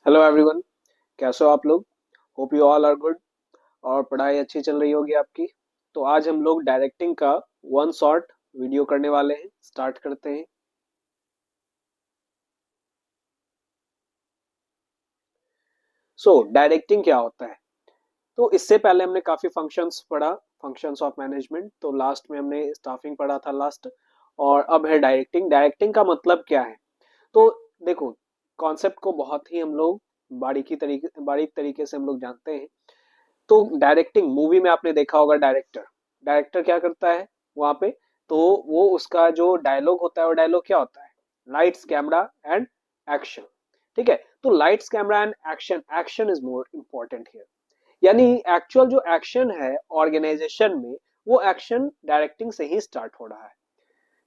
Hello everyone. कैसे हो आप लोग? Hope you all are good. और पढ़ाई अच्छी चल रही होगी आपकी। तो आज हम लोग डायरेक्टिंग का वन शॉट वीडियो करने वाले हैं। स्टार्ट करते हैं। डायरेक्टिंग क्या होता है? तो इससे पहले हमने काफी फंक्शंस पढ़ा। फंक्शंस ऑफ मैनेजमेंट, तो लास्ट में हमने स्टाफिंग पढ़ा था लास्ट। और अब है डायरेक्टिंग। डायरेक्टिंग का मतलब क्या है? तो देखो, कॉन्सेप्ट को बहुत ही हम लोग बारीक तरीके से हम लोग जानते हैं। तो डायरेक्टिंग मूवी में आपने देखा होगा, डायरेक्टर डायरेक्टर क्या करता है वहां पे? तो वो उसका जो डायलॉग होता है, वो डायलॉग क्या होता है? Lights camera and action. ठीक है, तो lights camera and action, action is more important here. यानी एक्चुअल जो एक्शन है ऑर्गेनाइजेशन में, वो एक्शन डायरेक्टिंग से ही स्टार्ट हो रहा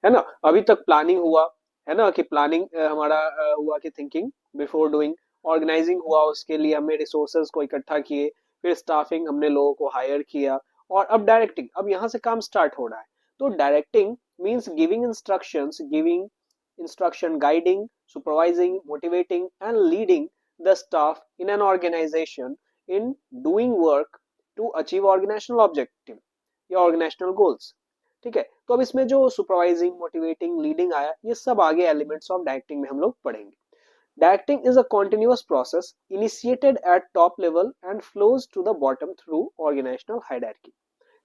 है ना? अभी तक प्लानिंग हुआ, है ना, कि प्लानिंग हमारा हुआ कि थिंकिंग बिफोर डूइंग। ऑर्गेनाइजिंग हुआ, उसके लिए हमने रिसोर्सेज को इकट्ठा किए। फिर स्टाफिंग, हमने लोगों को हायर किया। और अब डायरेक्टिंग, अब यहाँ से काम स्टार्ट हो रहा है। तो directing means giving instruction, guiding, supervising, motivating and leading the staff in an organization in doing work to achieve organizational objective या ऑर्गेनाइजेशनल गोल्स। ठीक है, तो अब इसमें जो सुपरवाइजिंग, मोटिवेटिंग, लीडिंग आया, ये सब आगे एलिमेंट्स ऑफ डायरेक्टिंग में हम लोग पढ़ेंगे। Directing is a continuous process initiated at top level and flows to the bottom through organizational hierarchy।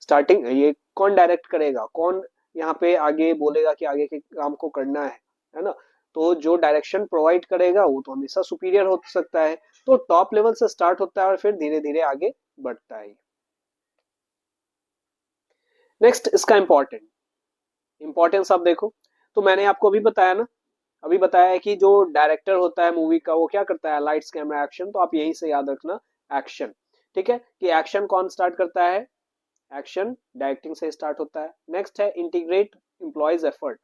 Starting ये कौन डायरेक्ट करेगा, कौन यहाँ पे आगे बोलेगा कि आगे के काम को करना है ना? तो जो डायरेक्शन प्रोवाइड करेगा वो तो हमेशा सुपीरियर हो सकता है। तो टॉप लेवल से स्टार्ट होता है और फिर धीरे धीरे आगे बढ़ता है। नेक्स्ट, इसका इंपॉर्टेंस आप देखो। तो मैंने आपको अभी बताया ना, अभी बताया है कि जो डायरेक्टर होता है मूवी का, वो क्या करता है? Lights camera action. तो आप यहीं से याद रखना, एक्शन। ठीक है, कि एक्शन कौन स्टार्ट करता है? एक्शन डायरेक्टिंग से स्टार्ट होता है। नेक्स्ट है इंटीग्रेट एम्प्लॉयज एफर्ट।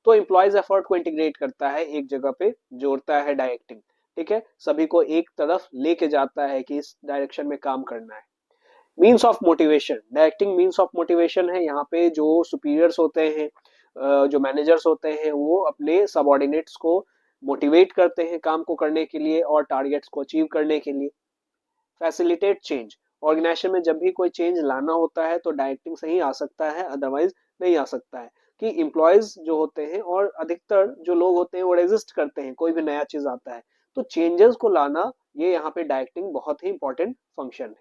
तो एम्प्लॉयज एफर्ट को इंटीग्रेट करता है, एक जगह पे जोड़ता है डायरेक्टिंग। ठीक है, सभी को एक तरफ लेके जाता है कि इस डायरेक्शन में काम करना है। Means of motivation, directing means of motivation है। यहाँ पे जो सुपीरियर्स होते हैं, जो मैनेजर्स होते हैं, वो अपने सबऑर्डिनेट्स को मोटिवेट करते हैं काम को करने के लिए और टारगेट्स को अचीव करने के लिए। फैसिलिटेट चेंज, ऑर्गेनाइजेशन में जब भी कोई चेंज लाना होता है तो डायरेक्टिंग से ही आ सकता है, अदरवाइज नहीं आ सकता है। कि इम्प्लॉयज जो होते हैं और अधिकतर जो लोग होते हैं वो रेजिस्ट करते हैं, कोई भी नया चीज आता है। तो चेंजेस को लाना, ये यहाँ पे डायरेक्टिंग बहुत ही इंपॉर्टेंट फंक्शन है।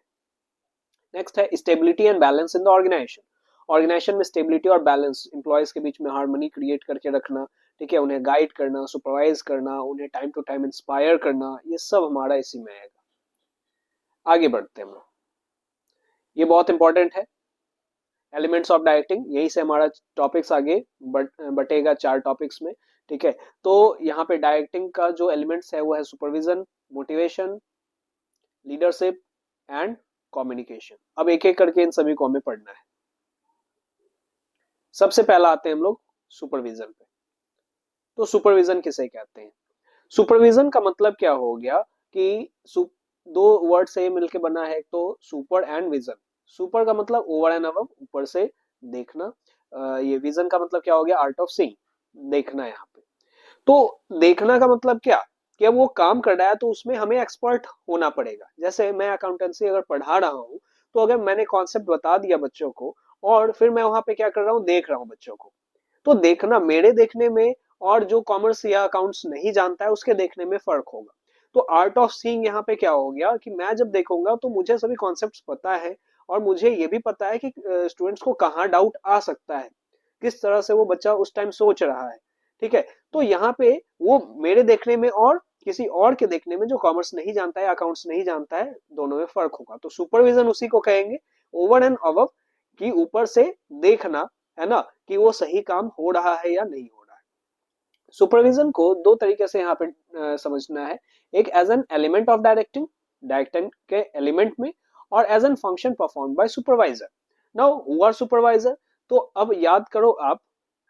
नेक्स्ट है stability and balance in the organization. Organization में स्टेबिलिटी और बैलेंस, इंप्लॉयज के बीच में हार्मनी क्रिएट करके रखना। ठीक है, उन्हें गाइड करना, सुपरवाइज करना, उन्हें टाइम टू टाइम इंस्पायर करना, ये सब हमारा इसी में आएगा। आगे बढ़ते हैं हम लोग। ये बहुत इंपॉर्टेंट है, एलिमेंट्स ऑफ डायरेक्टिंग। यहीं से हमारा टॉपिक्स आगे बटेगा चार टॉपिक्स में। ठीक है, तो यहाँ पे डायरेक्टिंग का जो एलिमेंट्स है वो है supervision, motivation, leadership and communication. अब एक एक करके इन सभी को हमें पढ़ना है। सबसे पहला आते हैं हम लोग सुपरविजन पे। तो सुपरविजन किसे कहते हैं? सुपरविजन का मतलब क्या हो गया कि दो वर्ड से मिलके बना है, तो सुपर एंड विजन। सुपर का मतलब ओवर एंड अबव, ऊपर से देखना। ये विजन का मतलब क्या हो गया? आर्ट ऑफ सीइंग, देखना यहाँ पे। तो देखना का मतलब क्या? कि अब वो काम कर रहा है तो उसमें हमें एक्सपर्ट होना पड़ेगा। जैसे मैं अकाउंटेंसी अगर पढ़ा रहा हूँ, तो अगर मैंने कॉन्सेप्ट बता दिया बच्चों को और फिर मैं वहां पे क्या कर रहा हूँ, देख रहा हूँ बच्चों को, तो देखना मेरे देखने में और जो कॉमर्स या अकाउंट्स नहीं जानता है उसके देखने में फर्क होगा। तो आर्ट ऑफ सीइंग यहाँ पे क्या हो गया कि मैं जब देखूंगा तो मुझे सभी कॉन्सेप्ट्स पता है और मुझे ये भी पता है कि स्टूडेंट्स को कहाँ डाउट आ सकता है, किस तरह से वो बच्चा उस टाइम सोच रहा है। ठीक है, तो यहाँ पे वो मेरे देखने में और किसी और के देखने में जो कॉमर्स नहीं जानता है, अकाउंट्स नहीं जानता है, दोनों में फर्क होगा। तो सुपरविजन उसी को कहेंगे, ओवर एंड अबव, कि ऊपर से देखना, है ना, कि वो सही काम हो रहा है या नहीं हो रहा है। सुपरविजन को दो तरीके से यहाँ पे समझना है। एक as an element of directing, directing के एलिमेंट में, और as an function perform by supervisor. Now who are supervisor? तो अब याद करो आप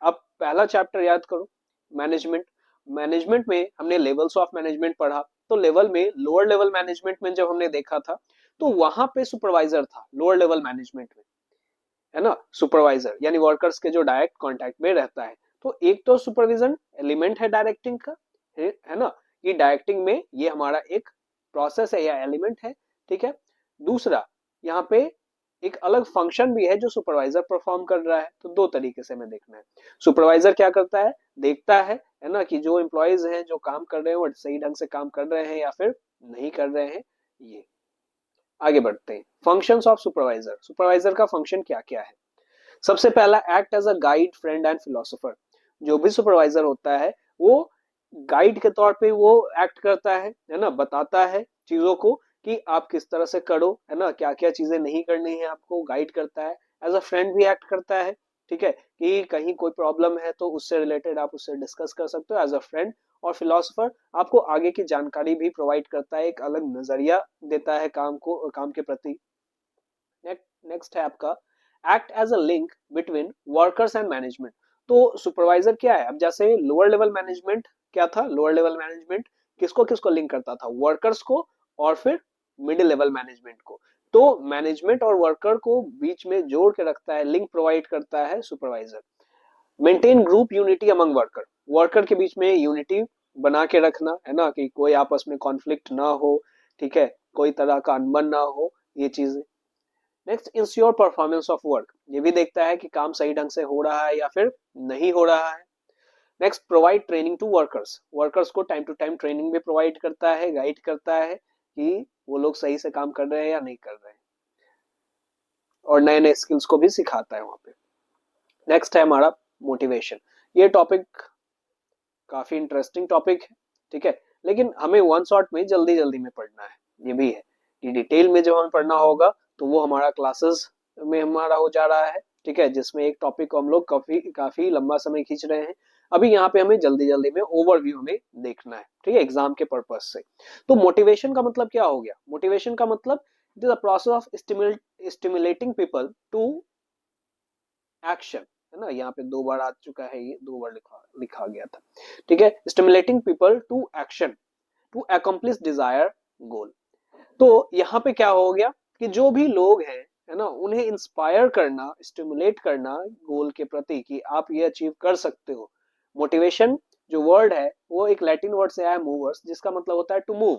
पहला चैप्टर याद करो, मैनेजमेंट। मैनेजमेंट में हमने लेवल्स ऑफ मैनेजमेंट पढ़ा। तो लेवल में, लोअर लेवल मैनेजमेंट में जब हमने देखा था, तो वहां पे सुपरवाइजर था लोअर लेवल मैनेजमेंट में, है ना? सुपरवाइजर यानी वर्कर्स के जो डायरेक्ट कांटेक्ट में रहता है। तो एक तो सुपरविजन एलिमेंट है डायरेक्टिंग का, है ना? कि डायरेक्टिंग में ये हमारा एक प्रोसेस है या एलिमेंट है, ठीक है। दूसरा, यहाँ पे एक अलग फंक्शन भी है जो सुपरवाइजर परफॉर्म कर रहा है। तो दो तरीके से हमें देखना है। सुपरवाइजर क्या करता है, देखता है ना, कि जो एम्प्लॉयज हैं जो काम कर रहे हैं वो सही ढंग से काम कर रहे हैं या फिर नहीं कर रहे हैं। ये आगे बढ़ते हैं। फंक्शंस ऑफ सुपरवाइजर, सुपरवाइजर का फंक्शन क्या क्या है। सबसे पहला, act as a guide, friend and philosopher. जो भी सुपरवाइजर होता है वो गाइड के तौर पे वो एक्ट करता है ना, बताता है चीजों को कि आप किस तरह से करो, है ना, क्या क्या चीजें नहीं करनी है, आपको गाइड करता है। एज अ फ्रेंड भी एक्ट करता है, ठीक है, कि कहीं कोई प्रॉब्लम है तो उससे रिलेटेड आप उससे डिस्कस कर सकते हो एज अ फ्रेंड। और फिलोसोफर आपको आगे की जानकारी भी प्रोवाइड करता है, एक अलग नजरिया देता है काम के प्रति। नेक्स्ट है आपका, act as a link between workers and management. तो सुपरवाइजर क्या है, अब जैसे लोअर लेवल मैनेजमेंट क्या था, लोअर लेवल मैनेजमेंट किसको किसको लिंक करता था, वर्कर्स को और फिर मिडिल लेवल मैनेजमेंट को। तो मैनेजमेंट और वर्कर को बीच में जोड़ के रखता है, लिंक प्रोवाइड करता है supervisor. Maintain group unity among worker, worker के बीच में यूनिटी बना के रखना, है ना, कि कोई आपस में कॉन्फ्लिक्ट ना हो, ठीक है, कोई तरह का अनबन ना हो, ये चीजें। Next, ensure performance of work, ये भी देखता है कि काम सही ढंग से हो रहा है या फिर नहीं हो रहा है। Next, provide training to workers, workers को टाइम टू टाइम ट्रेनिंग भी प्रोवाइड करता है, गाइड करता है कि वो लोग सही से काम कर रहे हैं या नहीं कर रहे हैं, और नए नए स्किल्स को भी सिखाता है वहां पे। नेक्स्ट है हमारा मोटिवेशन। ये टॉपिक काफी इंटरेस्टिंग टॉपिक है, ठीक है, लेकिन हमें वन शॉट में जल्दी जल्दी में पढ़ना है। ये भी है कि डिटेल में जब हमें पढ़ना होगा तो वो हमारा क्लासेस में हमारा हो जा रहा है, ठीक है, जिसमें एक टॉपिक को हम लोग काफी काफी लंबा समय खींच रहे हैं। अभी यहाँ पे हमें जल्दी जल्दी में ओवरव्यू हमें देखना है, ठीक है, एग्जाम के पर्पज से। तो मोटिवेशन का मतलब क्या हो गया, मोटिवेशन का मतलब it is a process of stimulating people to action, है ना, यहाँ पे दो बार आ चुका है, ये दो बार लिखा गया था, ठीक है, stimulating people to action to accomplish desire goal. तो यहाँ पे क्या हो गया कि जो भी लोग हैं, है ना, उन्हें इंस्पायर करना, स्टिमुलेट करना गोल के प्रति कि आप ये अचीव कर सकते हो। मोटिवेशन जो वर्ड है वो एक लैटिन वर्ड से आया है मूवर्स, जिसका मतलब होता है टू मूव।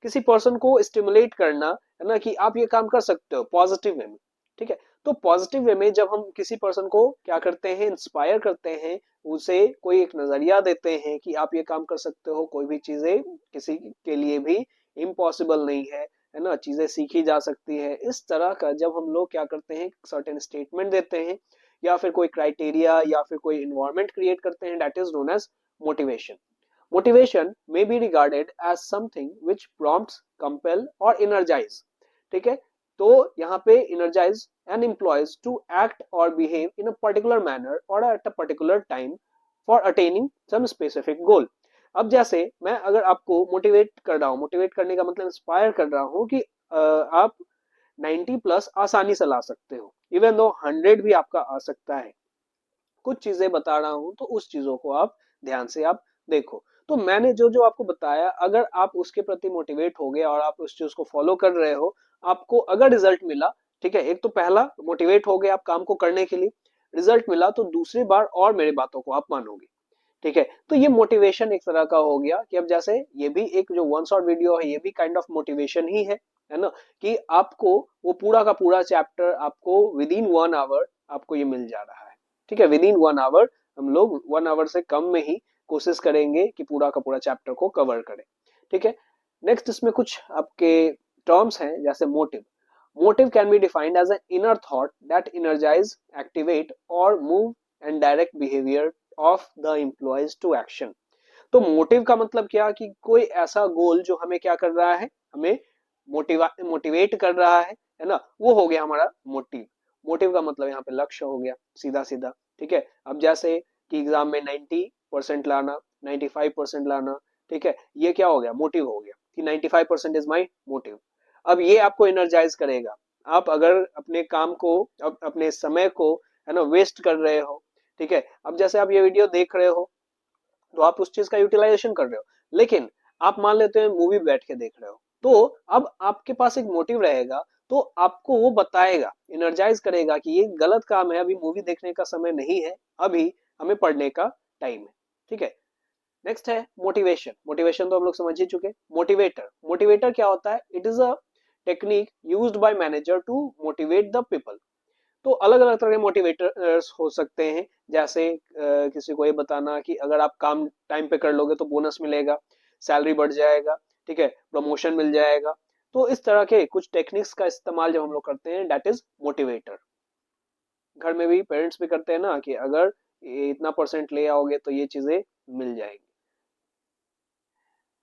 किसी पर्सन को स्टिमुलेट करना, है ना, कि आप ये काम कर सकते हो पॉजिटिव वे में, ठीक है। तो पॉजिटिव वे में जब हम किसी पर्सन को क्या करते हैं, इंस्पायर करते हैं, उसे कोई एक नजरिया देते हैं कि आप ये काम कर सकते हो, कोई भी चीजें किसी के लिए भी इम्पॉसिबल नहीं है ना, चीजें सीखी जा सकती है, इस तरह का जब हम लोग क्या करते हैं, सर्टेन स्टेटमेंट देते हैं या फिर कोई क्राइटेरिया या फिर कोई इन्वायरमेंट क्रिएट करते हैं, that is known as motivation. Motivation may be regarded as something which prompts, compel or energize, ठीक है। तो यहाँ पे energize an employees to act or behave in a particular manner or at a particular time for attaining some specific goal। अब जैसे मैं अगर आपको मोटिवेट कर रहा हूँ, मोटिवेट करने का मतलब इंस्पायर कर रहा हूँ कि आप 90 प्लस आसानी से ला सकते हो, इवन दो 100 भी आपका आ सकता है, कुछ चीजें बता रहा हूं तो उस चीजों को आप ध्यान से आप देखो। तो मैंने जो जो आपको बताया, अगर आप उसके प्रति मोटिवेट हो गए और आप उस चीज को फॉलो कर रहे हो, आपको अगर रिजल्ट मिला, ठीक है, एक तो पहला मोटिवेट हो गए आप काम को करने के लिए, रिजल्ट मिला तो दूसरी बार और मेरी बातों को आप मानोगे, ठीक है। तो ये मोटिवेशन एक तरह का हो गया कि अब जैसे ये भी एक जो वन शॉट वीडियो है, ये भी काइंड ऑफ मोटिवेशन ही है ना, कि आपको वो पूरा का पूरा चैप्टर आपको विद इन 1 आवर आपको ये मिल जा रहा है, ठीक है, विद इन 1 आवर। हम लोग 1 आवर से कम में ही कोशिश करेंगे कि पूरा का पूरा चैप्टर को कवर करें, ठीक है। नेक्स्ट, इसमें कुछ आपके टर्म्स हैं, जैसे motive. Motive can be defined as an inner thought that energise, activate और move and direct behaviour of the employees to action. तो मोटिव का मतलब क्या कि कोई ऐसा गोल जो हमें क्या कर रहा है, हमें मोटिवेट कर रहा है ना, वो हो गया हमारा मोटिव। मोटिव का मतलब यहाँ पे लक्ष्य हो गया, सीधा सीधा, ठीक है। अब जैसे कि एग्जाम में 90% लाना, 95% लाना, ठीक है, ये क्या हो गया, मोटिव हो गया कि 95% इज माई मोटिव। अब ये आपको एनर्जाइज करेगा। आप अगर अपने काम को, अपने समय को, है ना, वेस्ट कर रहे हो, ठीक है, अब जैसे आप ये वीडियो देख रहे हो तो आप उस चीज का यूटिलाइजेशन कर रहे हो, लेकिन आप मान लेते हैं मूवी बैठ के देख रहे हो, तो अब आपके पास एक मोटिव रहेगा, तो आपको वो बताएगा, एनर्जाइज करेगा कि ये गलत काम है, अभी मूवी देखने का समय नहीं है, अभी हमें पढ़ने का टाइम है, ठीक है। नेक्स्ट है मोटिवेशन। मोटिवेशन तो हम लोग समझ ही चुके। मोटिवेटर, मोटिवेटर क्या होता है? It is a technique used by manager to motivate the people. तो अलग अलग तरह के मोटिवेटर्स हो सकते हैं, जैसे किसी को ये बताना कि अगर आप काम टाइम पे कर लोगे तो बोनस मिलेगा, सैलरी बढ़ जाएगा, ठीक है, प्रमोशन मिल जाएगा। तो इस तरह के कुछ टेक्निक्स का इस्तेमाल जब हम लोग करते हैं, दैट इज मोटिवेटर। घर में भी पेरेंट्स भी करते हैं ना कि अगर ये इतना परसेंट ले आओगे तो ये चीजें मिल जाएंगी।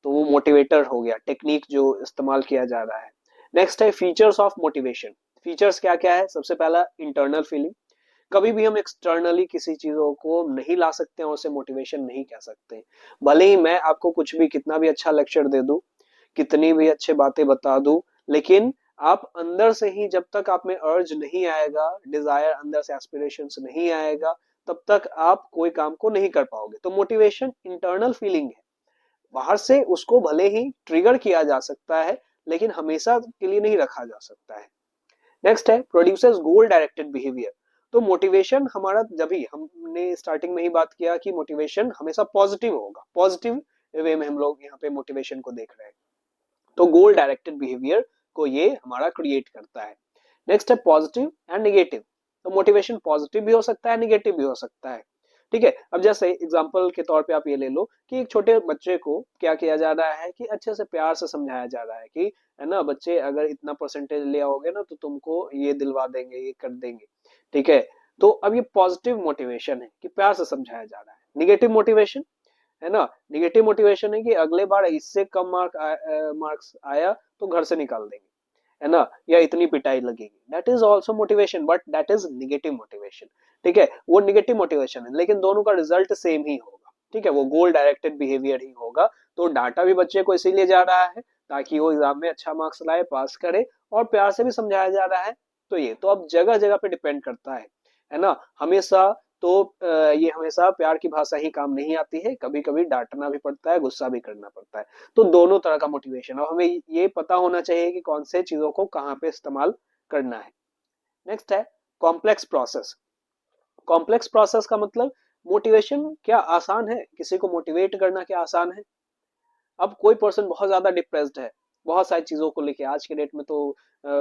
तो वो मोटिवेटर हो गया, टेक्निक जो इस्तेमाल किया जा रहा है। नेक्स्ट है फीचर्स ऑफ मोटिवेशन। फीचर्स क्या क्या है? सबसे पहला इंटरनल फीलिंग। कभी भी हम एक्सटर्नली किसी चीजों को नहीं ला सकते हैं, उसे मोटिवेशन नहीं कह सकते। भले ही मैं आपको कुछ भी कितना भी अच्छा लेक्चर दे दूं, कितनी भी अच्छी बातें बता दूं, लेकिन आप अंदर से ही जब तक आप में अर्ज नहीं आएगा, डिजायर अंदर से एस्पिरेशंस नहीं आएगा, तब तक आप कोई काम को नहीं कर पाओगे। तो मोटिवेशन इंटरनल फीलिंग है, बाहर से उसको भले ही ट्रिगर किया जा सकता है, लेकिन हमेशा के लिए नहीं रखा जा सकता है। नेक्स्ट है प्रोड्यूसर्स गोल डायरेक्टेड बिहेवियर। तो मोटिवेशन हमारा, जब भी हमने स्टार्टिंग में ही बात किया कि मोटिवेशन हमेशा पॉजिटिव होगा, पॉजिटिव वे में हम लोग यहाँ पे मोटिवेशन को देख रहे हैं। तो गोल डायरेक्टेड बिहेवियर को ये हमारा क्रिएट करता है। नेक्स्ट है पॉजिटिव एंड निगेटिव। तो मोटिवेशन पॉजिटिव भी हो सकता है, निगेटिव भी हो सकता है, ठीक है। अब जैसे एग्जांपल के तौर पे आप ये ले लो कि एक छोटे बच्चे को क्या किया जा रहा है कि अच्छे से प्यार से समझाया जा रहा है कि है ना बच्चे, अगर इतना परसेंटेज ले आओगे ना तो तुमको ये दिलवा देंगे, ये कर देंगे, ठीक है। तो अब ये पॉजिटिव मोटिवेशन है कि प्यार से समझाया जा रहा है। निगेटिव मोटिवेशन है ना, निगेटिव मोटिवेशन है कि अगले बार इससे कम मार्क्स आया तो घर से निकाल देंगे, है ना, या इतनी पिटाई लगेगी। That is also motivation, but that is negative motivation, ठीक है। वो निगेटिव मोटिवेशन है, लेकिन दोनों का रिजल्ट सेम ही होगा, ठीक है, वो गोल डायरेक्टेड बिहेवियर ही होगा। तो डाटा भी बच्चे को इसीलिए जा रहा है ताकि वो एग्जाम में अच्छा मार्क्स लाए, पास करे, और प्यार से भी समझाया जा रहा है। तो ये तो अब जगह जगह पे डिपेंड करता है ना। हमेशा तो ये हमेशा प्यार की भाषा ही काम नहीं आती है, कभी कभी डांटना भी पड़ता है, गुस्सा भी करना पड़ता है। तो दोनों तरह का मोटिवेशन, और हमें ये पता होना चाहिए कि कौन से चीजों को कहाँ पे इस्तेमाल करना है। नेक्स्ट है कॉम्प्लेक्स प्रोसेस। कॉम्प्लेक्स प्रोसेस का मतलब, मोटिवेशन क्या आसान है? किसी को मोटिवेट करना क्या आसान है? अब कोई पर्सन बहुत ज्यादा डिप्रेस्ड है, बहुत सारी चीजों को लेके, आज के डेट में तो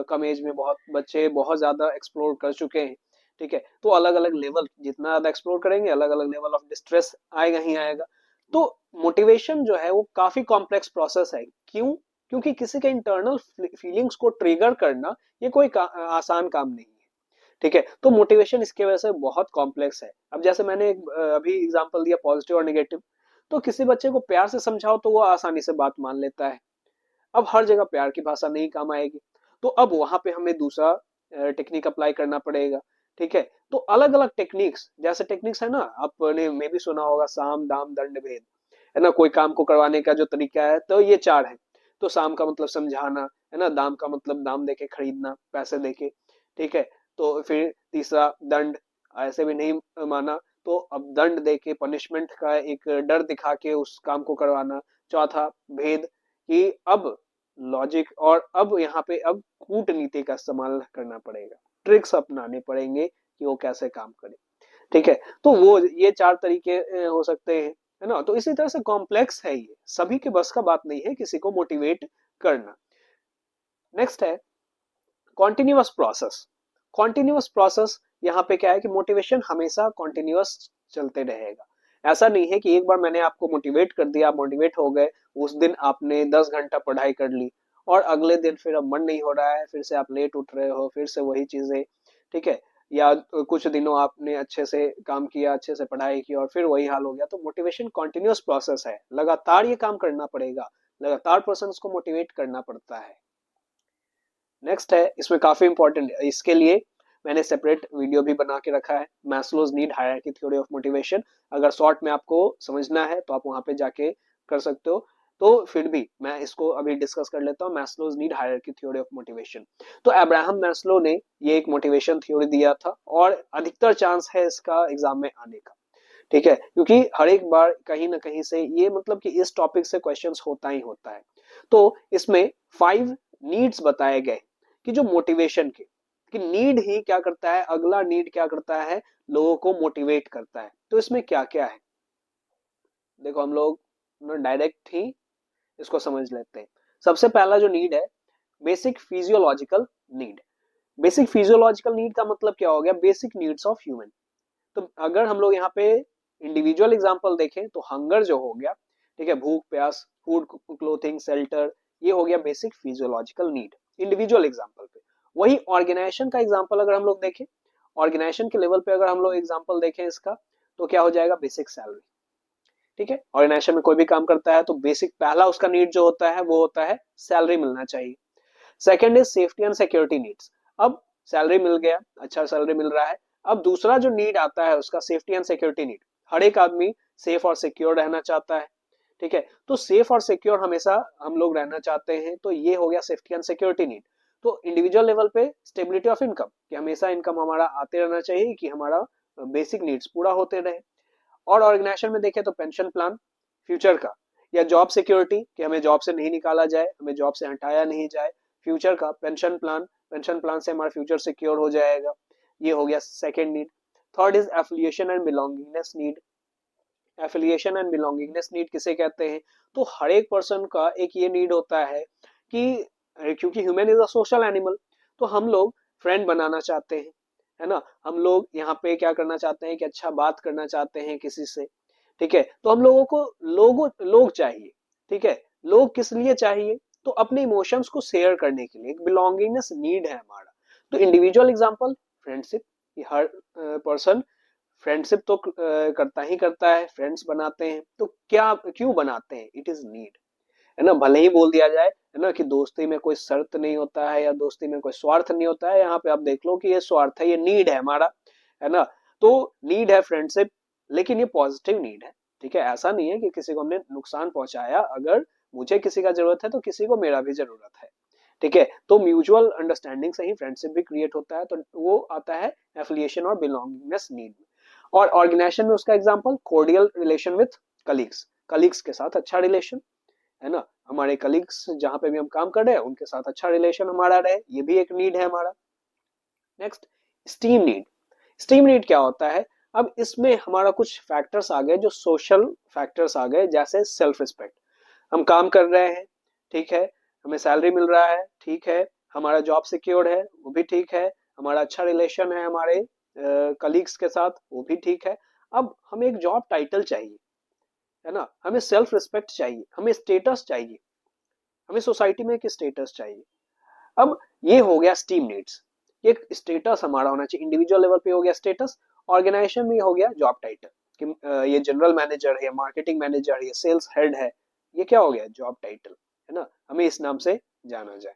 कम एज में बहुत बच्चे बहुत ज्यादा एक्सप्लोर कर चुके हैं, ठीक है। तो अलग अलग लेवल, जितना ज्यादा एक्सप्लोर करेंगे अलग अलग लेवल ऑफ डिस्ट्रेस आएगा ही आएगा। तो मोटिवेशन जो है वो काफी कॉम्प्लेक्स प्रोसेस है। क्यों? क्योंकि किसी के इंटरनल फीलिंग्स को ट्रिगर करना ये कोई आसान काम नहीं है, ठीक है। तो मोटिवेशन इसके वजह से बहुत कॉम्प्लेक्स है। अब जैसे मैंने अभी एग्जांपल दिया पॉजिटिव और नेगेटिव, तो किसी बच्चे को प्यार से समझाओ तो वो आसानी से बात मान लेता है। अब हर जगह प्यार की भाषा नहीं काम आएगी, तो अब वहां पे हमें दूसरा टेक्निक अप्लाई करना पड़ेगा, ठीक है। तो अलग अलग टेक्निक्स, जैसे टेक्निक्स है ना, आपने में भी सुना होगा, साम दाम दंड भेद, है ना। कोई काम को करवाने का जो तरीका है, तो ये चार है। तो साम का मतलब समझाना, है ना, दाम का मतलब दाम देके खरीदना, पैसे देके, ठीक है। तो फिर तीसरा दंड, ऐसे भी नहीं माना तो अब दंड देके, पनिशमेंट का एक डर दिखा के उस काम को करवाना। चौथा भेद, कि अब लॉजिक, और अब यहाँ पे अब कूटनीति का इस्तेमाल करना पड़ेगा, ट्रिक्स अपनाने पड़ेंगे कि वो कैसे काम करे, ठीक है। तो वो ये चार तरीके हो सकते हैं, है ना। तो इसी तरह से कॉम्प्लेक्स है, ये सभी के बस का बात नहीं है किसी को मोटिवेट करना। नेक्स्ट है कॉन्टिन्यूअस प्रोसेस। कॉन्टिन्यूअस प्रोसेस, यहाँ पे क्या है कि मोटिवेशन हमेशा कॉन्टिन्यूअस चलते रहेगा। ऐसा नहीं है कि एक बार मैंने आपको मोटिवेट कर दिया, आप मोटिवेट हो गए, उस दिन आपने 10 घंटा पढ़ाई कर ली, और अगले दिन फिर अब मन नहीं हो रहा है, फिर से आप लेट उठ रहे हो, फिर से वही चीजें, ठीक है। या कुछ दिनों आपने अच्छे से काम किया, अच्छे से पढ़ाई की, और फिर वही हाल हो गया। तो मोटिवेशन कॉन्टिन्यूअस प्रोसेस है, लगातार ये काम करना पड़ेगा, लगातार पर्सन को मोटिवेट करना पड़ता है। नेक्स्ट है, इसमें काफी इंपॉर्टेंट है, इसके लिए मैंने सेपरेट वीडियो भी बना के रखा है, Maslow's need hierarchy theory of motivation. अगर शॉर्ट में आपको समझना है तो आप वहां पे जाके कर सकते हो। तो फिर भी मैं इसको अभी डिस्कस कर लेता हूँ, Maslow's need hierarchy theory of motivation. तो अब्राहम मैस्लो ने ये एक मोटिवेशन थ्योरी दिया था, और अधिकतर चांस है इसका एग्जाम में आने का, ठीक है, क्योंकि हर एक बार कहीं ना कहीं से ये, मतलब कि इस टॉपिक से क्वेश्चंस होता ही होता है। तो इसमें 5 नीड्स बताए गए कि जो मोटिवेशन के, कि नीड ही क्या करता है, अगला नीड क्या करता है, लोगों को मोटिवेट करता है। तो इसमें क्या क्या है, देखो हम लोग डायरेक्ट ही इसको समझ लेते हैं। सबसे पहला जो नीड है basic physiological need. Basic physiological need का मतलब क्या हो गया, बेसिक नीड्स ऑफ ह्यूमन। तो अगर हम लोग यहाँ पे इंडिविजुअल एग्जांपल देखें तो हंगर जो हो गया, ठीक है, भूख प्यास, फूड क्लोथिंग शेल्टर, ये हो गया basic physiological need individual example पे। वही ऑर्गेनाइजेशन का एग्जांपल अगर हम लोग देखें, ऑर्गेनाइजेशन के लेवल पे अगर हम लोग एग्जांपल देखें इसका, तो क्या हो जाएगा, बेसिक सैलरी। ठीक है, ऑर्गेनाइजेशन में कोई भी काम करता है तो बेसिक पहला उसका नीड जो होता है वो होता है सैलरी मिलना चाहिए। Second is safety and security needs. अब सैलरी मिल गया, अच्छा सैलरी मिल रहा है, अब दूसरा जो नीड आता है उसका सेफ्टी एंड सिक्योरिटी नीड। हर एक आदमी सेफ और सिक्योर रहना चाहता है, ठीक है, तो सेफ और सिक्योर हमेशा हम लोग रहना चाहते हैं, तो ये हो गया सेफ्टी एंड सिक्योरिटी नीड। तो इंडिविजुअल लेवल पे स्टेबिलिटी ऑफ इनकम, कि हमेशा इनकम हमारा आते रहना चाहिए, कि हमारा बेसिक नीड्स पूरा होते रहे। और ऑर्गेनाइजेशन में देखें तो पेंशन प्लान फ्यूचर का, या जॉब सिक्योरिटी कि हमें जॉब से नहीं निकाला जाए, हमें जॉब से हटाया नहीं जाए, फ्यूचर का पेंशन प्लान, पेंशन प्लान से हमारा फ्यूचर सिक्योर हो जाएगा, ये हो गया second need. Third is affiliation and belongingness need. Affiliation and belongingness need किसे कहते हैं, तो हर एक पर्सन का एक ये नीड होता है कि क्योंकि human is a social animal, तो हम लोग फ्रेंड बनाना चाहते हैं, है ना, हम लोग यहाँ पे क्या करना चाहते हैं कि अच्छा बात करना चाहते हैं किसी से, ठीक है, तो हम लोगों को लोग चाहिए, ठीक है, लोग किस लिए चाहिए, तो अपने इमोशंस को शेयर करने के लिए, एक बिलोंगिंगनेस नीड है हमारा। तो इंडिविजुअल एग्जांपल फ्रेंडशिप, कि हर पर्सन फ्रेंडशिप तो करता ही करता है, फ्रेंड्स बनाते हैं, तो क्या क्यों बनाते हैं, इट इज नीड, है ना, भले ही बोल दिया जाए है ना कि दोस्ती में कोई शर्त नहीं होता है या दोस्ती में कोई स्वार्थ नहीं होता है, यहाँ पे आप देख लो कि ये स्वार्थ है, ये नीड है हमारा, है ना, तो नीड है फ्रेंडशिप, लेकिन ये पॉजिटिव नीड है, ठीक है, ऐसा नहीं है कि किसी को हमने नुकसान पहुंचाया, अगर मुझे किसी का जरूरत है तो किसी को मेरा भी जरूरत है, ठीक है, तो म्यूचुअल अंडरस्टैंडिंग से ही फ्रेंडशिप भी क्रिएट होता है, तो वो आता है एफिलिएशन और बिलोंगिंगनेस नीड। और ऑर्गेनाइजेशन में उसका example cordial relation with colleagues, colleagues के साथ अच्छा रिलेशन, है ना, हमारे कलीग्स जहां पे भी हम काम कर रहे हैं उनके साथ अच्छा रिलेशन हमारा रहे, ये भी एक नीड है हमारा। Next, steam need. Steam need क्या होता है, अब इसमें हमारा कुछ फैक्टर्स आ गए, जो सोशल फैक्टर्स आ गए, जैसे सेल्फ रिस्पेक्ट, हम काम कर रहे हैं, ठीक है, हमें सैलरी मिल रहा है, ठीक है, हमारा जॉब सिक्योर्ड है, वो भी ठीक है, हमारा अच्छा रिलेशन है हमारे कलीग्स के साथ, वो भी ठीक है। अब हमें एक जॉब टाइटल चाहिए, है ना, हमें सेल्फ रिस्पेक्ट चाहिए, हमें स्टेटस चाहिए, हमें सोसाइटी में एक स्टेटस चाहिए। अब ये हो गया स्टीम नीड्स, एक स्टेटस हमारा होना चाहिए, इंडिविजुअल लेवल पे हो गया स्टेटस, ऑर्गेनाइजेशन में हो गया जॉब टाइटल, कि ये जनरल मैनेजर है, मार्केटिंग मैनेजर है, ये सेल्स हेड है, ये क्या हो गया, जॉब टाइटल, है ना, हमें इस नाम से जाना जाए।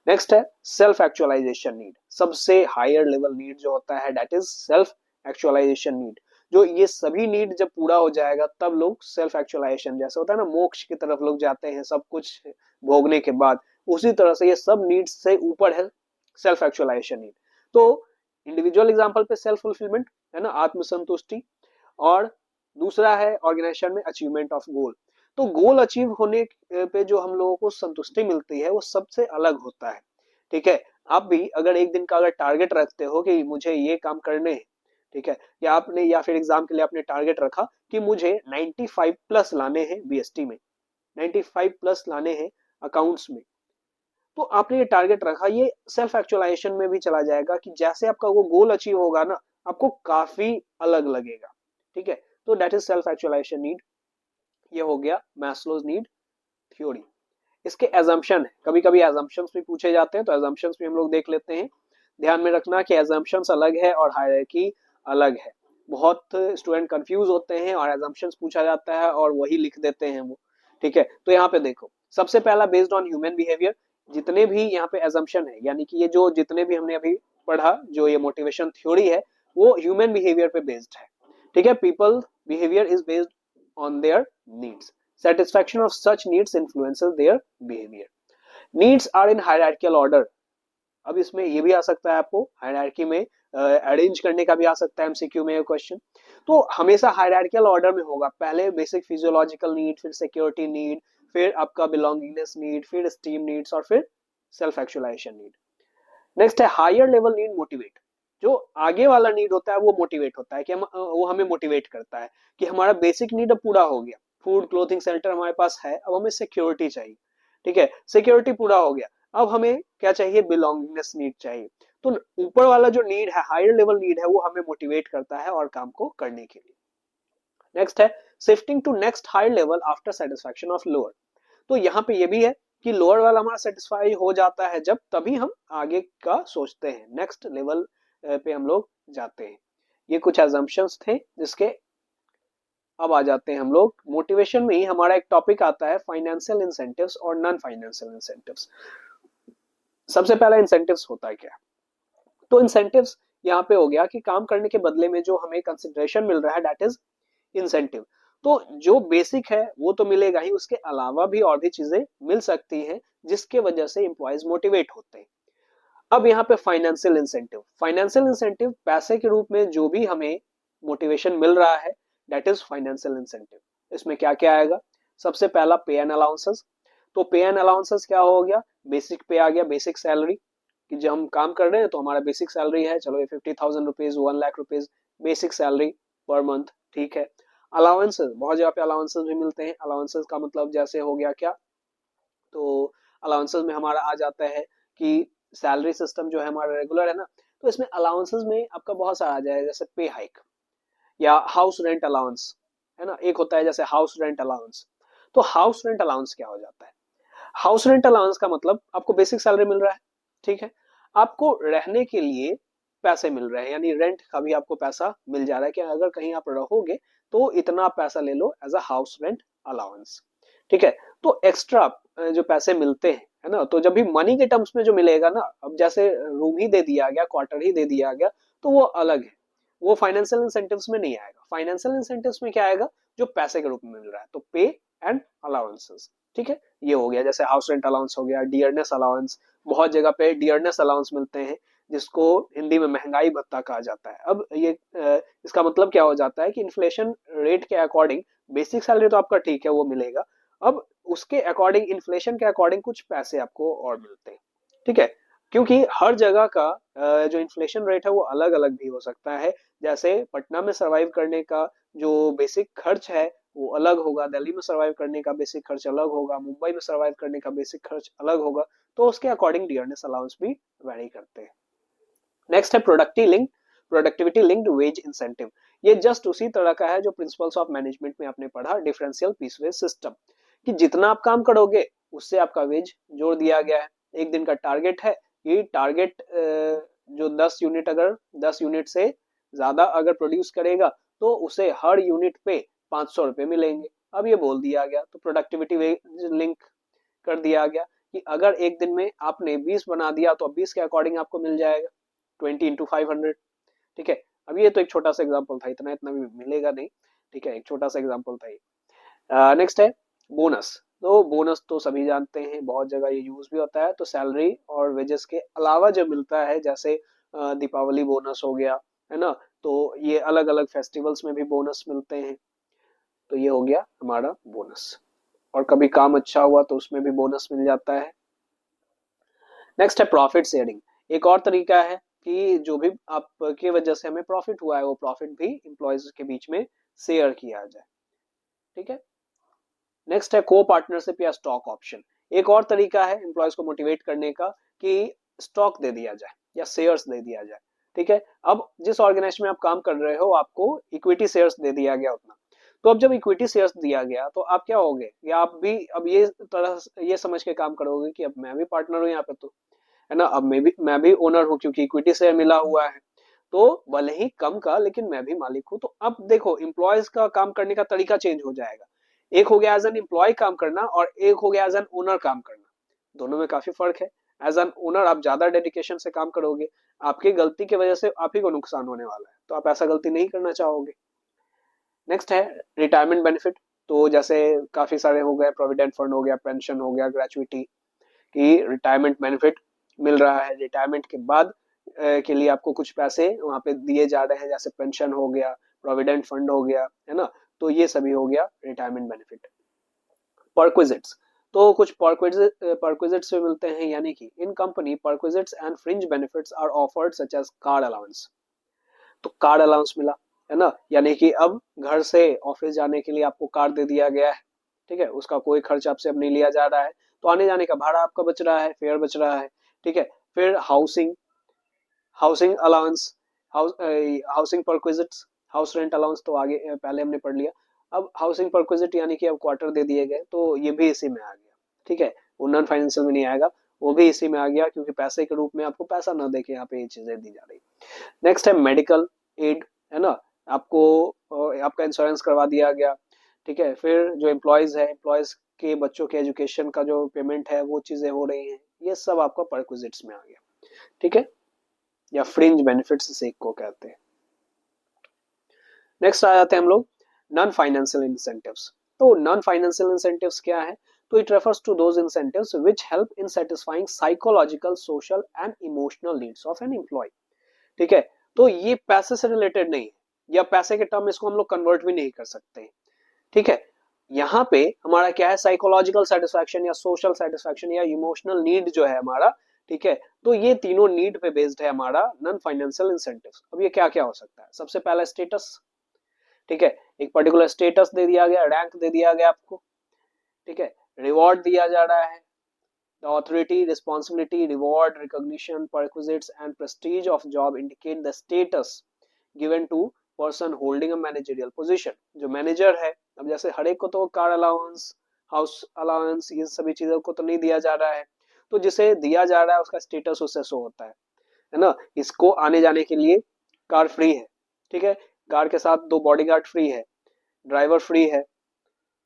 नेक्स्ट है सेल्फ एक्चुअलाइजेशन नीड, सबसे हायर लेवल नीड जो होता है that is self actualization need. जो ये सभी नीड जब पूरा हो जाएगा तब लोग सेल्फ एक्चुअलाइजेशन, जैसे होता है ना मोक्ष की तरफ लोग जाते हैं सब कुछ भोगने के बाद, उसी तरह से ये सब नीड्स से ऊपर है सेल्फ एक्चुअलाइजेशन नीड। तो इंडिविजुअल एग्जांपल पे सेल्फ फुलफिलमेंट, है ना, आत्मसंतुष्टि, और दूसरा है ऑर्गेनाइजेशन में अचीवमेंट ऑफ गोल। तो गोल अचीव होने पे जो हम लोगों को संतुष्टि मिलती है वो सबसे अलग होता है, ठीक है, आप भी अगर एक दिन का अगर टारगेट रखते हो कि मुझे ये काम करने हैं, ठीक है, या आपने या फिर एग्जाम के लिए आपने टारगेट रखा कि मुझे 95 प्लस लाने हैं बीएसटी में, 95 प्लस लाने हैं अकाउंट्स में, तो आपने ये टारगेट रखा, ये सेल्फ एक्चुअलाइजेशन में भी चला जाएगा, कि जैसे आपका वो गोल अचीव होगा ना आपको काफी अलग लगेगा, ठीक है, तो that is self actualization need. ये हो गया मैस्लोज नीड थ्योरी। इसके एजम्पशन है, कभी कभी एजम्पशंस भी पूछे जाते हैं, तो एजम्पशंस भी हम लोग देख लेते हैं। ध्यान में रखना कि एजम्पशंस अलग है और हायरार्की अलग है, बहुत स्टूडेंट कंफ्यूज होते हैं और एजम्पशंस पूछा जाता है और वही लिख देते हैं वो, ठीक है, तो यहाँ पे देखो सबसे पहला बेस्ड ऑन ह्यूमन बिहेवियर, जितने भी यहाँ पे एजम्पशन है, यानी कि ये जो जितने भी हमने अभी पढ़ा जो ये मोटिवेशन थ्योरी है वो ह्यूमन बिहेवियर पे बेस्ड है, ठीक है, people behaviour is based on their needs, satisfaction of such needs influences their behavior, needs are in hierarchical order। अब इसमें ये भी आ सकता है आपको हायरार्की में अरेंज करने का भी आ सकता है एमसीक्यू में क्वेश्चन, तो हमेशा हायरार्किकल ऑर्डर में होगा, पहले बेसिक फिजियोलॉजिकल नीड, फिर सिक्योरिटी नीड, फिर आपका बिलोंगिंगनेस नीड, फिर स्टीम नीड्स और फिर सेल्फ एक्चुअलाइजेशन नीड। नेक्स्ट है हायर लेवल नीड मोटिवेट, जो आगे वाला नीड होता है वो मोटिवेट होता है कि हम वो हमें मोटिवेट करता है कि हमारा बेसिक नीड अब पूरा हो गया, फूड क्लोथिंग शेल्टर हमारे पास है, अब हमें सिक्योरिटी चाहिए, ठीक है, सिक्योरिटी पूरा हो गया। अब हमें क्या चाहिए, बिलोंगिंगनेस नीड चाहिए। तो ऊपर वाला जो नीड है, हायर लेवल नीड है, वो हमें मोटिवेट करता है और काम को करने के लिए। नेक्स्ट है shifting to next higher level after satisfaction of lower. तो यहाँ पे ये भी है कि लोअर वाला हमारा सेटिस्फाई हो जाता है जब, तभी हम आगे का सोचते हैं, नेक्स्ट लेवल पे हम लोग जाते हैं। ये कुछ एजम्पशंस थे जिसके अब आ जाते हैं हम लोग मोटिवेशन में ही। हमारा एक टॉपिक आता है फाइनेंशियल इंसेंटिव्स और नॉन फाइनेंशियल इंसेंटिव्स। सबसे पहला इंसेंटिव्स होता है क्या? तो इंसेंटिव्स यहाँ पे हो गया कि काम करने के बदले में जो हमें कंसिडरेशन मिल रहा है, दैट इज इंसेंटिव। तो जो बेसिक है वो तो मिलेगा ही, उसके अलावा भी और भी चीजें मिल सकती हैं जिसके वजह से एम्प्लॉयज मोटिवेट होते हैं। अब यहाँ पे फाइनेंशियल इंसेंटिव, फाइनेंशियल इंसेंटिव पैसे के रूप में जो भी हमें मोटिवेशन मिल रहा है, दैट इज फाइनेंशियल इंसेंटिव। इसमें क्या क्या आएगा? सबसे पहला पे एंड अलाउंसेस। तो पे एंड अलाउंसेस क्या हो गया? बेसिक पे आ गया, बेसिक सैलरी, कि जब हम काम कर रहे हैं तो हमारा बेसिक सैलरी है, चलो ये 50,000 rupees, 1 lakh rupees basic salary per month, ठीक है। अलाउंसेस, बहुत जगह पे अलाउंसेस भी मिलते हैं। अलाउंसेस का मतलब जैसे हो गया क्या, तो अलाउंसेस में हमारा आ जाता है कि सैलरी सिस्टम जो है हमारा रेगुलर है ना, तो इसमें अलाउंसेस में आपका बहुत सारा आ जाएगा, जैसे पे हाइक या हाउस रेंट अलाउंस, है ना, एक होता है जैसे हाउस रेंट अलाउंस। तो हाउस रेंट अलाउंस क्या हो जाता है? हाउस रेंट अलाउंस का मतलब आपको बेसिक सैलरी मिल रहा है, ठीक है, आपको रहने के लिए पैसे मिल रहे हैं, यानी रेंट का भी आपको पैसा मिल जा रहा है कि अगर कहीं आप रहोगे तो इतना पैसा ले लो as a house rent allowance, ठीक है। तो एक्स्ट्रा जो पैसे मिलते हैं, है ना, तो जब भी मनी के टर्म्स में जो मिलेगा ना, अब जैसे रूम ही दे दिया गया, क्वार्टर ही दे दिया गया, तो वो अलग है, वो फाइनेंशियल इंसेंटिव्स में नहीं आएगा। फाइनेंशियल इंसेंटिव्स में क्या आएगा? जो पैसे के रूप में मिल रहा है, तो पे एंड अलाउंसेस, ठीक है। ये हो गया, जैसे हाउस रेंट अलाउंस हो गया, डियरनेस अलाउंस, बहुत जगह पे डियरनेस अलाउंस मिलते हैं जिसको हिंदी में महंगाई भत्ता कहा जाता है। अब ये इसका मतलब क्या हो जाता है कि इन्फ्लेशन रेट के अकॉर्डिंग बेसिक सैलरी तो आपका ठीक है वो मिलेगा, अब उसके अकॉर्डिंग, इन्फ्लेशन के अकॉर्डिंग कुछ पैसे आपको और मिलते हैं, ठीक है। क्योंकि हर जगह का जो इन्फ्लेशन रेट है वो अलग अलग भी हो सकता है। जैसे पटना में सरवाइव करने का जो बेसिक खर्च है वो अलग होगा, दिल्ली में सरवाइव करने का बेसिक खर्च अलग होगा, मुंबई में सरवाइव करने का बेसिक खर्च अलग होगा, तो उसके अकॉर्डिंग डियरनेस अलाउंस भी वैरी करते हैं। नेक्स्ट है प्रोडक्टिविटी लिंक्ड वेज इंसेंटिव। ये जस्ट उसी तरह का है जो प्रिंसिपल्स ऑफ मैनेजमेंट में आपने पढ़ा, डिफरेंशियल पीसवेज सिस्टम, कि जितना आप काम करोगे उससे आपका वेज जोड़ दिया गया है। एक दिन का टारगेट है, ये टारगेट जो 10 यूनिट, अगर 10 यूनिट से ज्यादा अगर प्रोड्यूस करेगा तो उसे हर यूनिट पे 500 रुपए मिलेंगे। अब ये बोल दिया गया, तो प्रोडक्टिविटी लिंक कर दिया गया कि अगर एक दिन में आपने 20 बना दिया तो 20 के अकॉर्डिंग आपको मिल जाएगा 20 × 500, ठीक है। अब ये तो एक छोटा सा एग्जाम्पल था, इतना इतना भी मिलेगा नहीं, ठीक है, एक छोटा सा एग्जाम्पल था ये। नेक्स्ट है बोनस। तो बोनस तो सभी जानते हैं, बहुत जगह ये यूज भी होता है। तो सैलरी और वेजेस के अलावा जो मिलता है, जैसे दीपावली बोनस हो गया, है ना, तो ये अलग अलग फेस्टिवल्स में भी बोनस मिलते हैं। तो ये हो गया हमारा बोनस, और कभी काम अच्छा हुआ तो उसमें भी बोनस मिल जाता है। नेक्स्ट है प्रॉफिट शेयरिंग। एक और तरीका है कि जो भी आपकी वजह से हमें प्रॉफिट हुआ है वो प्रॉफिट भी एम्प्लॉयज के बीच में शेयर किया जाए, ठीक है। नेक्स्ट है को पार्टनरशिप या स्टॉक ऑप्शन। एक और तरीका है एम्प्लॉयज को मोटिवेट करने का कि स्टॉक दे दिया जाए या शेयर्स दे दिया जाए, ठीक है। अब जिस ऑर्गेनाइजेशन में आप काम कर रहे हो आपको इक्विटी शेयर्स दे दिया गया उतना, तो अब जब इक्विटी शेयर्स दिया गया तो आप क्या होगे, या आप भी अब ये तरह ये समझ के काम करोगे कि अब मैं भी पार्टनर हूँ यहाँ पे, तो है ना, अब मैं भी ओनर हूँ क्योंकि इक्विटी शेयर मिला हुआ है, तो भले ही कम का लेकिन मैं भी मालिक हूँ। तो अब देखो एम्प्लॉयज का काम करने का तरीका चेंज हो जाएगा। एक हो गया एज एन एम्प्लॉय काम करना और एक हो गया एज एन ओनर काम करना, दोनों में काफी फर्क है। एज एन ओनर आप ज्यादा डेडिकेशन से काम करोगे, आपकी गलती की वजह से आप ही को नुकसान होने वाला है, तो आप ऐसा गलती नहीं करना चाहोगे। नेक्स्ट है रिटायरमेंट बेनिफिट। तो जैसे काफी सारे हो गए, प्रोविडेंट फंड हो गया, पेंशन हो गया, ग्रेचुइटी, की रिटायरमेंट बेनिफिट मिल रहा है, रिटायरमेंट के बाद के लिए आपको कुछ पैसे वहां पे दिए जा रहे हैं, जैसे पेंशन हो गया, प्रोविडेंट फंड हो गया, है ना, तो ये सभी हो गया रिटायरमेंट बेनिफिट। परक्विजिट्स, तो कुछ परक्विजिट्स भी मिलते हैं, यानी कि in company perquisites and fringe benefits are offered such as card allowance. तो कार्ड अलाउंस मिला, है ना, यानी कि अब घर से ऑफिस जाने के लिए आपको कार्ड दे दिया गया है, ठीक है, उसका कोई खर्च आपसे अब नहीं लिया जा रहा है, तो आने जाने का भाड़ा आपका बच रहा है, फेयर बच रहा है, ठीक है। फिर housing, housing allowance, housing perquisites, house rent allowance तो आगे पहले हमने पढ़ लिया। अब हाउसिंग परक्विजिट यानी कि अब क्वार्टर दे दिए गए, तो ये भी इसी में आ गया, ठीक है। वो नॉन फाइनेंशियल में नहीं आएगा, वो भी इसी में आ गया, क्योंकि पैसे के रूप में आपको पैसा ना देके यहाँ पे ये चीजें दी जा रही। नेक्स्ट है मेडिकल एड, है ना, आपको आपका इंश्योरेंस करवा दिया गया, ठीक है। फिर जो एम्प्लॉयज है, एम्प्लॉयज के बच्चों के एजुकेशन का जो पेमेंट है वो चीजें हो रही हैं, ये सब आपका परक्विजिट्स में आ गया, ठीक है, या फ्रिंज बेनिफिट्स इसे को कहते हैं। नेक्स्ट आ जाते हैं हम लोग नॉन फाइनेंशियल इंसेंटिव्स। तो नॉन फाइनेंशियल इंसेंटिव्स क्या है? तो it refers to those incentives which help in satisfying psychological, social and emotional needs of an employee, ठीक है। तो ये पैसे से रिलेटेड नहीं है, या पैसे के टर्म इसको हम लोग कन्वर्ट भी नहीं कर सकते, ठीक है। यहाँ पे हमारा क्या है, साइकोलॉजिकल सेटिस्फैक्शन या सोशल सेटिस्फैक्शन या इमोशनल नीड जो है हमारा, ठीक है। तो ये तीनों नीड पे बेस्ड है हमारा नॉन फाइनेंशियल इंसेंटिव्स। अब ये क्या क्या हो सकता है? सबसे पहला स्टेटस, ठीक है, एक पर्टिकुलर स्टेटस दे दिया गया, रैंक दे दिया गया आपको, ठीक है। रिवॉर्ड दिया जा रहा है, the authority, responsibility, reward, recognition, perquisites and prestige of job indicate the status given to person holding a managerial position. जो मैनेजर है, अब जैसे हर एक को तो कार अलाउंस, हाउस अलाउंस, ये सभी चीजों को तो नहीं दिया जा रहा है, तो जिसे दिया जा रहा है उसका स्टेटस उससे शो होता है ना। इसको आने जाने के लिए कार फ्री है, ठीक है, कार के साथ 2 बॉडीगार्ड फ्री है, ड्राइवर फ्री है,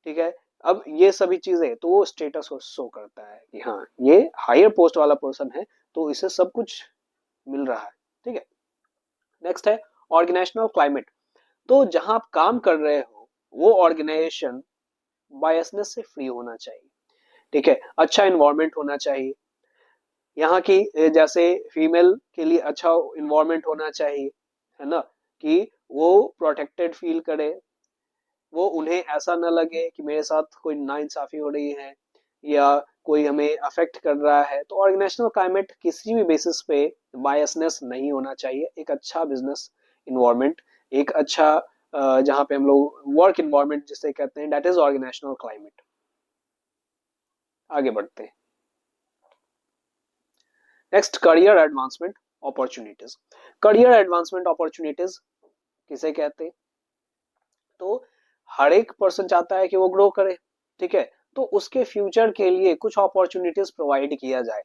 ठीक है। अब ये सभी चीजें तो वो स्टेटस को शो करता है कि हाँ ये हायर पोस्ट वाला पर्सन है, तो इसे सब कुछ मिल रहा है, ठीक है। नेक्स्ट है ऑर्गेनाइजेशनल क्लाइमेट। तो जहां आप काम कर रहे हो वो ऑर्गेनाइजेशन बायसनेस से फ्री होना चाहिए, ठीक है, अच्छा इन्वायरमेंट होना चाहिए, यहाँ की जैसे फीमेल के लिए अच्छा इन्वायरमेंट होना चाहिए, है ना, कि वो प्रोटेक्टेड फील करे, वो उन्हें ऐसा न लगे कि मेरे साथ कोई नाइंसाफी हो रही है या कोई हमें अफेक्ट कर रहा है। तो ऑर्गेनाइजेशनल क्लाइमेट किसी भी बेसिस पे बायसनेस नहीं होना चाहिए, एक अच्छा बिजनेस इन्वायरमेंट, एक अच्छा जहाँ पे हम लोग वर्क इन्वायरमेंट जिसे कहते हैं, दैट इज ऑर्गेनाइजेशनल क्लाइमेट। आगे बढ़ते हैं। Next, career advancement opportunities. Career advancement opportunities किसे कहते हैं? तो हर एक पर्सन चाहता है कि वो ग्रो करे, ठीक है, तो उसके फ्यूचर के लिए कुछ अपॉर्चुनिटीज प्रोवाइड किया जाए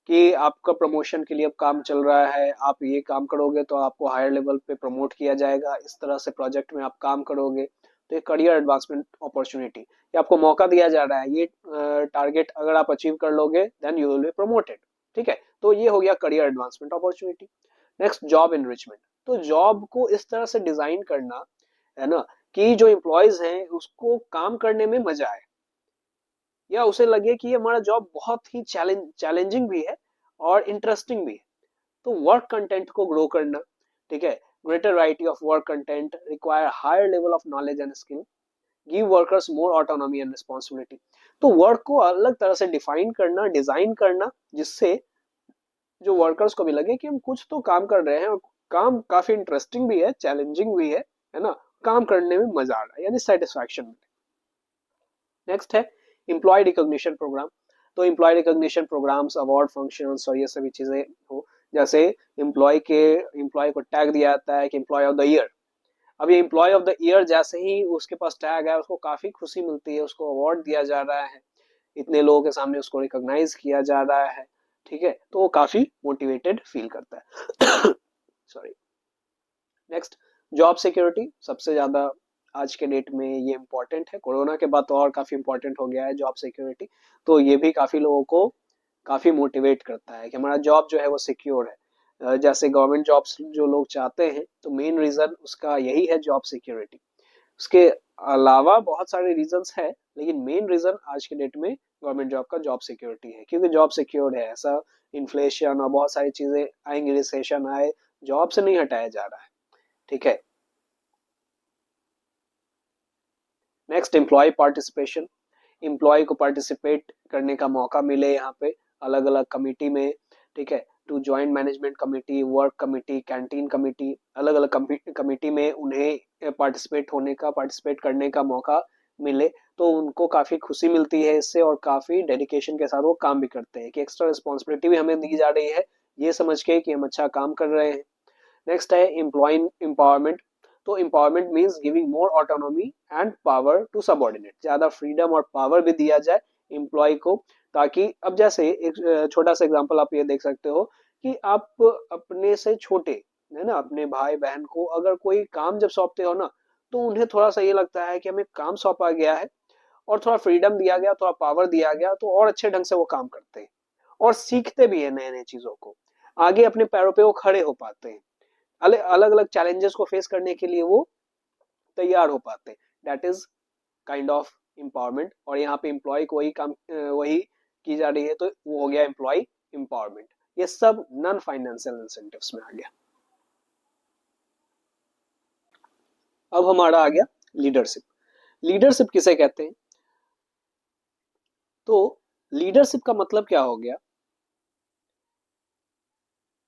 कि आपका प्रमोशन के लिए अब काम चल रहा है, आप ये काम करोगे तो आपको हायर लेवल पे प्रमोट किया जाएगा, इस तरह से प्रोजेक्ट में आप काम करोगे, तो ये करियर एडवांसमेंट अपॉर्चुनिटी, ये आपको मौका दिया जा रहा है, ये टारगेट अगर आप अचीव कर लोगे then you will be promoted, ठीक है। तो ये हो गया career advancement opportunity. Next, job enrichment. तो जॉब को इस तरह से डिजाइन करना, है ना, कि जो एम्प्लॉयज हैं उसको काम करने में मजा आए, या उसे लगे कि ये हमारा जॉब बहुत ही चैलेंजिंग भी है और इंटरेस्टिंग भी है। तो वर्क कंटेंट को ग्रो करना, ठीक है, greater variety of work content require higher level of knowledge and skill, give workers more autonomy and responsibility. तो वर्क को अलग तरह से डिफाइन करना, डिजाइन करना, जिससे जो वर्कर्स को भी लगे कि हम कुछ तो काम कर रहे हैं और काम काफी इंटरेस्टिंग भी है, चैलेंजिंग भी है ना, काम करने में मजा आ रहा है, यानी सेटिस्फैक्शन। नेक्स्ट है एम्प्लॉय रिकॉग्निशन प्रोग्राम। तो employee recognition programs, award functions और ये सभी चीजें हो, जैसे एम्प्लॉय को टैग दिया जाता है कि एम्प्लॉय ऑफ द ईयर। अब ये एम्प्लॉय ऑफ द ईयर जैसे ही उसके पास टैग है उसको काफी खुशी मिलती है, उसको अवार्ड दिया जा रहा है, इतने लोगों के सामने उसको रिकॉग्नाइज किया जा रहा है, ठीक है, तो वो काफी मोटिवेटेड फील करता है। सॉरी। Next, job security. सबसे ज्यादा आज के डेट में ये इम्पोर्टेंट है, कोरोना के बाद तो और काफी इम्पोर्टेंट हो गया है जॉब सिक्योरिटी। तो ये भी काफी लोगों को काफी मोटिवेट करता है कि हमारा जॉब जो है वो सिक्योर है। जैसे गवर्नमेंट जॉब्स जो लोग चाहते हैं, तो मेन रीजन उसका यही है, जॉब सिक्योरिटी। उसके अलावा बहुत सारे रीजंस है, लेकिन मेन रीजन आज के डेट में गवर्नमेंट जॉब का जॉब सिक्योरिटी है, क्योंकि जॉब सिक्योर है, ऐसा इन्फ्लेशन और बहुत सारी चीजें आएंगी, रिसेशन आए, जॉब से नहीं हटाया जा रहा है, ठीक है। Next, employee participation. एम्प्लॉय को पार्टिसिपेट करने का मौका मिले यहाँ पे अलग अलग कमिटी में, ठीक है, to joint management committee, work committee, canteen committee, अलग अलग कमिटी में उन्हें पार्टिसिपेट करने का मौका मिले तो उनको काफी खुशी मिलती है इससे, और काफी डेडिकेशन के साथ वो काम भी करते हैं कि एक्स्ट्रा रिस्पॉन्सिबिलिटी भी हमें दी जा रही है ये समझ के कि हम अच्छा काम कर रहे हैं। नेक्स्ट है एम्प्लॉय एम्पावरमेंट। तो empowerment means giving more autonomy and power to subordinate, ज्यादा फ्रीडम और पावर भी दिया जाए एम्प्लॉय को, ताकि अब जैसे एक छोटा सा एग्जांपल आप ये देख सकते हो कि आप अपने से छोटे है ना अपने भाई बहन को अगर कोई काम जब सौंपते हो ना, तो उन्हें थोड़ा सा ये लगता है कि हमें काम सौंपा गया है और थोड़ा फ्रीडम दिया गया, थोड़ा पावर दिया गया, तो और अच्छे ढंग से वो काम करते हैं और सीखते भी है नए नए चीजों को, आगे अपने पैरों पे वो खड़े हो पाते हैं, अलग अलग चैलेंजेस को फेस करने के लिए वो तैयार हो पाते हैं। That is kind of empowerment. और यहाँ पे एम्प्लॉय को वही काम वही की जा रही है, तो वो हो गया एम्प्लॉय एम्पावरमेंट। ये सब नॉन फाइनेंशियल इंसेंटिव्स में आ गया। अब हमारा आ गया लीडरशिप। लीडरशिप किसे कहते हैं? तो लीडरशिप का मतलब क्या हो गया?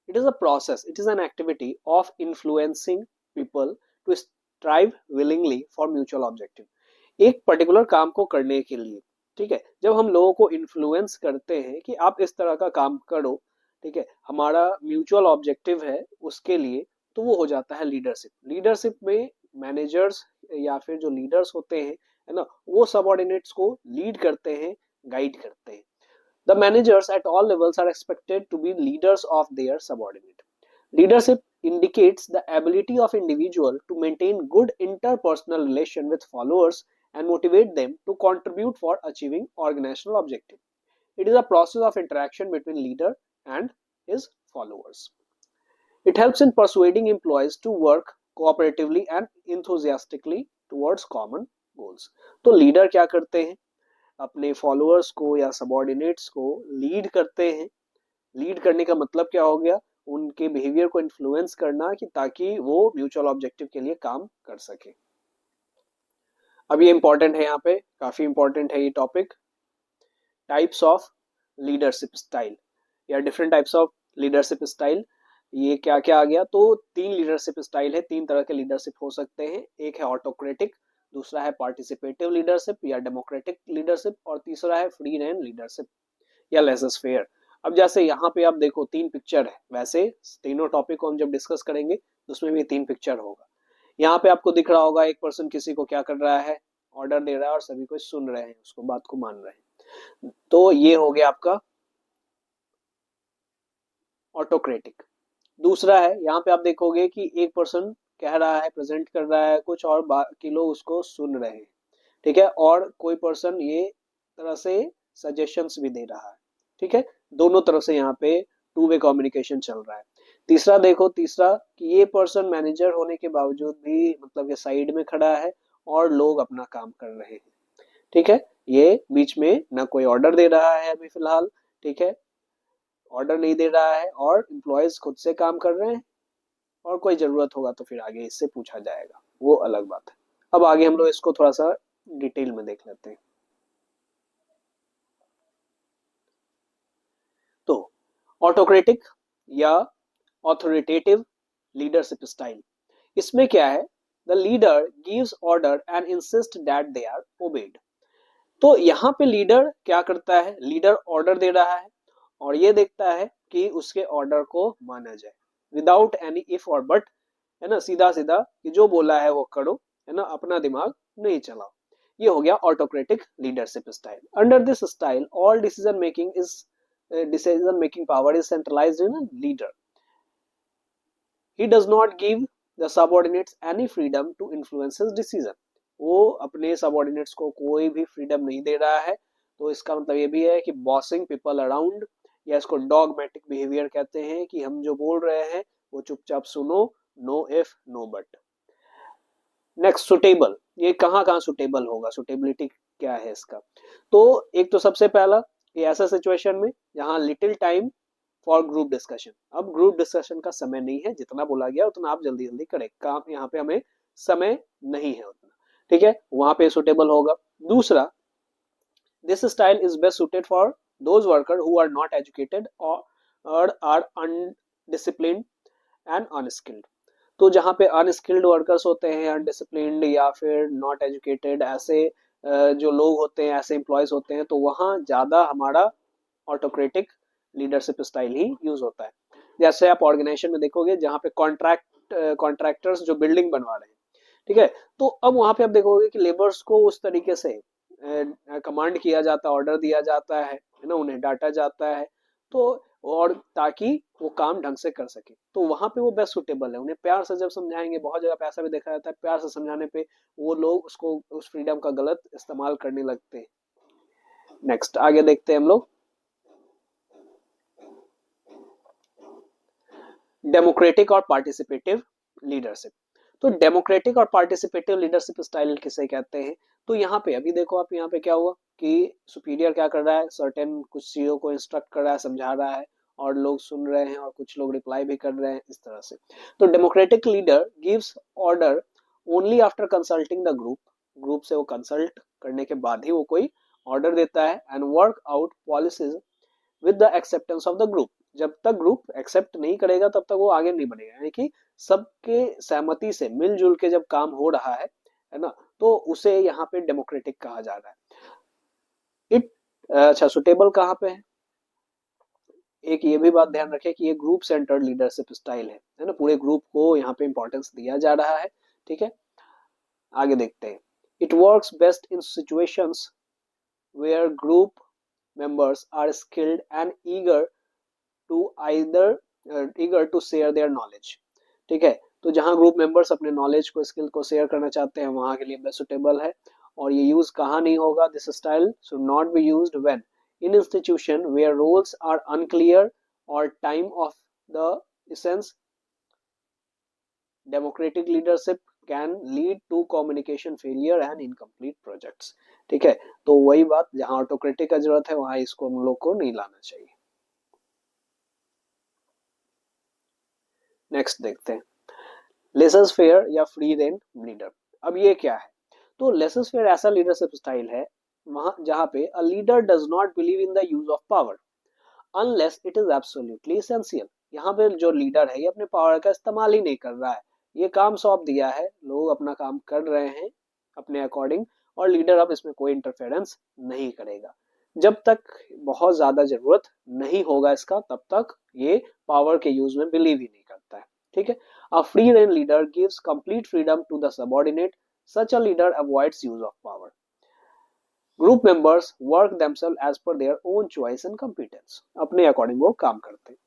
It is a process, it is an activity of influencing people to strive willingly for mutual objective. एक पर्टिकुलर काम को करने के लिए, ठीक है, जब हम लोगों को इन्फ्लुएंस करते हैं कि आप इस तरह का काम करो, ठीक है, हमारा म्यूचुअल ऑब्जेक्टिव है उसके लिए, तो वो हो जाता है लीडरशिप। लीडरशिप में मैनेजर्स या फिर जो लीडर्स होते हैं, है ना, वो सबऑर्डिनेट्स को लीड करते हैं, गाइड करते हैं। The managers at all levels are expected to be leaders of their subordinate. Leadership indicates the ability of individual to maintain good interpersonal relation with followers and motivate them to contribute for achieving organizational objective. It is a process of interaction between leader and his followers. It helps in persuading employees to work cooperatively and enthusiastically towards common goals. तो leader क्या करते हैं? अपने followers को या subordinates को lead करते हैं। लीड करने का मतलब क्या हो गया? उनके बिहेवियर को इन्फ्लुएंस करना कि ताकि वो म्यूचुअल ऑब्जेक्टिव के लिए काम कर सके। अब ये इंपॉर्टेंट है, यहाँ पे काफी इंपॉर्टेंट है ये topic. Types of leadership style या different types of leadership style, ये क्या क्या आ गया? तो 3 लीडरशिप स्टाइल है, 3 तरह के लीडरशिप हो सकते हैं। एक है ऑटोक्रेटिक, दूसरा है पार्टिसिपेटिव लीडरशिप या डेमोक्रेटिक लीडरशिप, और तीसरा है फ्री रेन लीडरशिप या लेसस फेयर। अब जैसे यहाँ पे आप देखो 3 पिक्चर है, वैसे तीनों टॉपिक को हम जब डिस्कस करेंगे तो उसमें भी 3 पिक्चर होगा। यहाँ पे आपको दिख रहा होगा एक पर्सन किसी को क्या कर रहा है, ऑर्डर दे रहा है और सभी को सुन रहे हैं, उसको बात को मान रहे हैं। तो ये हो गया आपका ऑटोक्रेटिक। दूसरा है, यहाँ पे आप देखोगे कि एक पर्सन कह रहा है, प्रेजेंट कर रहा है कुछ और बाकी लोग उसको सुन रहे हैं, ठीक है, और कोई पर्सन ये तरह से सजेशंस भी दे रहा है, ठीक है, दोनों तरफ से यहाँ पे 2 वे कम्युनिकेशन चल रहा है। तीसरा देखो, तीसरा कि ये पर्सन मैनेजर होने के बावजूद भी मतलब ये साइड में खड़ा है और लोग अपना काम कर रहे हैं, ठीक है, ये बीच में ना कोई ऑर्डर दे रहा है अभी फिलहाल, ठीक है, ऑर्डर नहीं दे रहा है और एम्प्लॉयज खुद से काम कर रहे हैं, और कोई जरूरत होगा तो फिर आगे इससे पूछा जाएगा, वो अलग बात है। अब आगे हम लोग इसको थोड़ा सा डिटेल में देख लेते हैं। तो ऑटोक्रेटिक या ऑथोरिटेटिव लीडरशिप स्टाइल, इसमें क्या है? The leader gives order and insist that they are obeyed. तो यहाँ पे लीडर क्या करता है? लीडर ऑर्डर दे रहा है और ये देखता है कि उसके ऑर्डर को माना जाए विदाउट एनी इफ और बट, है ना, सीधा सीधा कि जो बोला है वो करो, है ना, अपना दिमाग नहीं चलाओ। ये हो गया autocratic leadership style. Under this style all decision making power is centralized in a leader. He does not give the subordinates any freedom to influence his decision. वो अपने सबऑर्डिनेट्स को कोई भी फ्रीडम नहीं दे रहा है। तो इसका मतलब ये भी है कि बॉसिंग पीपल अराउंड, या इसको डॉगमेटिक बिहेवियर कहते हैं कि हम जो बोल रहे हैं वो चुपचाप सुनो, no if no but. Next suitable, ये कहाँ कहाँ सुटेबल होगा, सुटेबिलिटी क्या है इसका? तो एक तो सबसे पहला, ये ऐसा सिचुएशन में जहाँ little time for group discussion. अब ग्रुप डिस्कशन का समय नहीं है, जितना बोला गया उतना आप जल्दी जल्दी करें, काम यहाँ पे हमें समय नहीं है उतना, ठीक है, वहां पे सुटेबल होगा। दूसरा, this style is best suited for those worker who are not educated और आर अनडिसिप्लिन्ड एंड अनस्किल्ड। तो जहाँ पे अनस्किल्ड वर्कर्स होते हैं, अनडिसिप्लिन्ड या फिर नॉट एजुकेटेड, ऐसे जो लोग होते हैं, ऐसे एम्प्लॉयज होते हैं, तो वहाँ ज्यादा हमारा ऑटोक्रेटिक लीडरशिप स्टाइल ही यूज होता है। जैसे आप ऑर्गेनाइजेशन में देखोगे जहाँ पे कॉन्ट्रैक्टर्स जो बिल्डिंग बनवा रहे हैं, ठीक है, तो अब वहां पे आप देखोगे कि लेबर्स को उस तरीके से कमांड किया जाता है, ऑर्डर दिया जाता है ना, उन्हें डांटा जाता है, तो और ताकि वो काम ढंग से कर सके, तो वहां पे वो बेस्ट सुटेबल है। उन्हें प्यार से जब समझाएंगे, बहुत जगह पे ऐसा भी देखा जाता है, प्यार से समझाने पे वो लोग उसको उस फ्रीडम का गलत इस्तेमाल करने लगते हैं। नेक्स्ट आगे देखते हैं हम लोग, डेमोक्रेटिक और पार्टिसिपेटिव लीडरशिप। तो डेमोक्रेटिक और पार्टिसिपेटिव लीडरशिप स्टाइल किसे कहते हैं? तो यहाँ पे अभी देखो आप, यहाँ पे क्या हुआ कि सुपीरियर क्या कर रहा है, सर्टेन कुछ चीजों को इंस्ट्रक्ट कर रहा है, समझा रहा है, और लोग सुन रहे हैं और कुछ लोग रिप्लाई भी कर रहे हैं, इस तरह से। तो democratic leader gives order only after consulting the group, group से वो कंसल्ट करने के बाद ही वो कोई ऑर्डर देता है, and work out policies with the acceptance of the group. जब तक ग्रुप एक्सेप्ट नहीं करेगा तब तक वो आगे नहीं बढ़ेगा, यानी कि सबके सहमति से मिलजुल के जब काम हो रहा है ना, तो उसे यहाँ पे डेमोक्रेटिक कहा जा रहा है। इट अच्छा, सुटेबल कहाँ पे है? एक ये भी बात ध्यान रखें कि ये ग्रुप सेंटर्ड लीडरशिप स्टाइल है ना, पूरे ग्रुप को यहाँ पे इंपॉर्टेंस दिया जा रहा है, ठीक है। आगे देखते हैं, it works best in situations where group members are skilled and to either eager to share their knowledge, ठीक है। तो जहां ग्रुप मेंबर्स अपने नॉलेज को, स्किल को शेयर करना चाहते हैं, वहां के लिए बेस्ट सुटेबल है। और ये यूज कहाँ नहीं होगा, this style should not be used when in institution where roles are unclear और time of the essence. Democratic leadership can lead to communication failure and incomplete projects, ठीक है। तो वही बात, जहां ऑटोक्रेटिक का जरूरत है वहां इसको हम लोग को नहीं लाना चाहिए। नेक्स्ट देखते हैं, लेसस फेयर या फ्री रेन लीडर। अब ये क्या है? तो लेसस फेयर ऐसा लीडरशिप स्टाइल है वहां जहां पे a leader does not believe in the use of power unless it is absolutely essential. यहाँ पे जो लीडर है ये अपने पावर का इस्तेमाल ही नहीं कर रहा है, ये काम सौंप दिया है, लोग अपना काम कर रहे हैं अपने अकॉर्डिंग, और लीडर अब इसमें कोई इंटरफेरेंस नहीं करेगा। जब तक बहुत ज्यादा जरूरत नहीं होगा इसका, तब तक ये पावर के यूज में बिलीव ही नहीं करता है, ठीक है। A free rein leader gives complete freedom to the subordinate, such a leader avoids use of power. Group members work themselves as per their own choice and competence, अपने according वो काम करते हैं।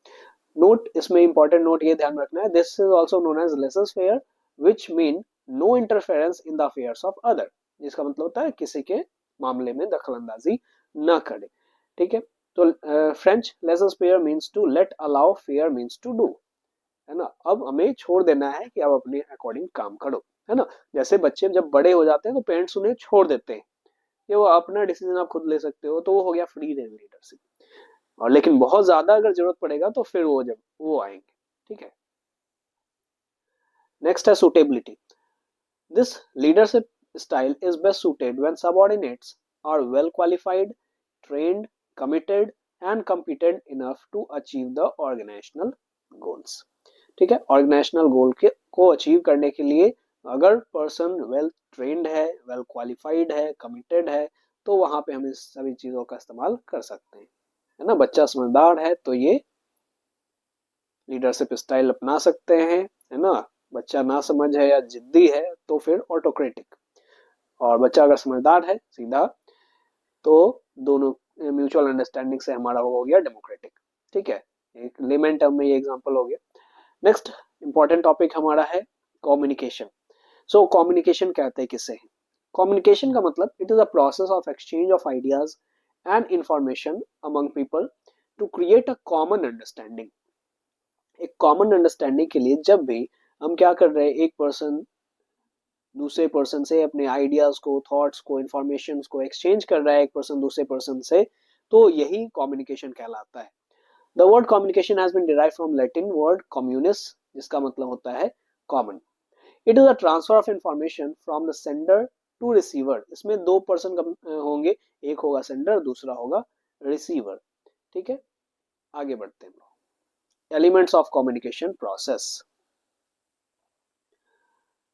नोट, इसमें इंपॉर्टेंट नोट ये ध्यान रखना है, this is also known as laissez faire, which mean no interference in the affairs of other, जिसका मतलब होता है किसी के मामले में दखलंदाजी न करे, ठीक है। तो French laissez faire means to let allow, faire means to do, है ना। अब हमें छोड़ देना है कि अब अपने अकॉर्डिंग काम करो, है ना। जैसे बच्चे जब बड़े हो जाते हैं तो पेरेंट्स उन्हें छोड़ देते हैं कि वो अपना डिसीजन आप खुद ले सकते हो, तो वो हो गया फ्री रेन लीडरशिप। और लेकिन बहुत ज्यादा अगर जरूरत पड़ेगा तो फिर वो जब वो आएंगे, ठीक है। नेक्स्ट है suitability. This leadership style is best suited when subordinates are well qualified, trained, committed and competent enough to achieve the organizational goals, ठीक है। ऑर्गेनाइजेशनल गोल के को अचीव करने के लिए अगर पर्सन वेल ट्रेन्ड है, वेल क्वालिफाइड है, कमिटेड है, तो वहां पे हम इस सभी चीजों का इस्तेमाल कर सकते हैं, है ना। बच्चा समझदार है तो ये लीडरशिप स्टाइल अपना सकते हैं, है ना। बच्चा ना समझ है या जिद्दी है तो फिर ऑटोक्रेटिक, और बच्चा अगर समझदार है सीधा, तो दोनों म्यूचुअल अंडरस्टैंडिंग से हमारा हो गया डेमोक्रेटिक, ठीक है। एक लेमन टर्म में ये एग्जांपल हो गया। नेक्स्ट इंपॉर्टेंट टॉपिक हमारा है कम्युनिकेशन। सो कम्युनिकेशन कहते हैं किसे? कम्युनिकेशन का मतलब it is a process of exchange of ideas and information among people to create a common understanding. एक कॉमन अंडरस्टैंडिंग के लिए जब भी हम क्या कर रहे हैं, एक पर्सन दूसरे पर्सन से अपने आइडियाज को, थॉट्स को, इंफॉर्मेशन को एक्सचेंज कर रहा है एक पर्सन दूसरे पर्सन से, तो यही कम्युनिकेशन कहलाता है। The word communication has been derived from Latin word communis, जिसका मतलब होता है common. It is a transfer of information from the sender to receiver. इसमें दो पर्सन होंगे, एक होगा सेंडर, दूसरा होगा रिसीवर, ठीक है। आगे बढ़ते हैं, एलिमेंट्स ऑफ कम्युनिकेशन प्रोसेस।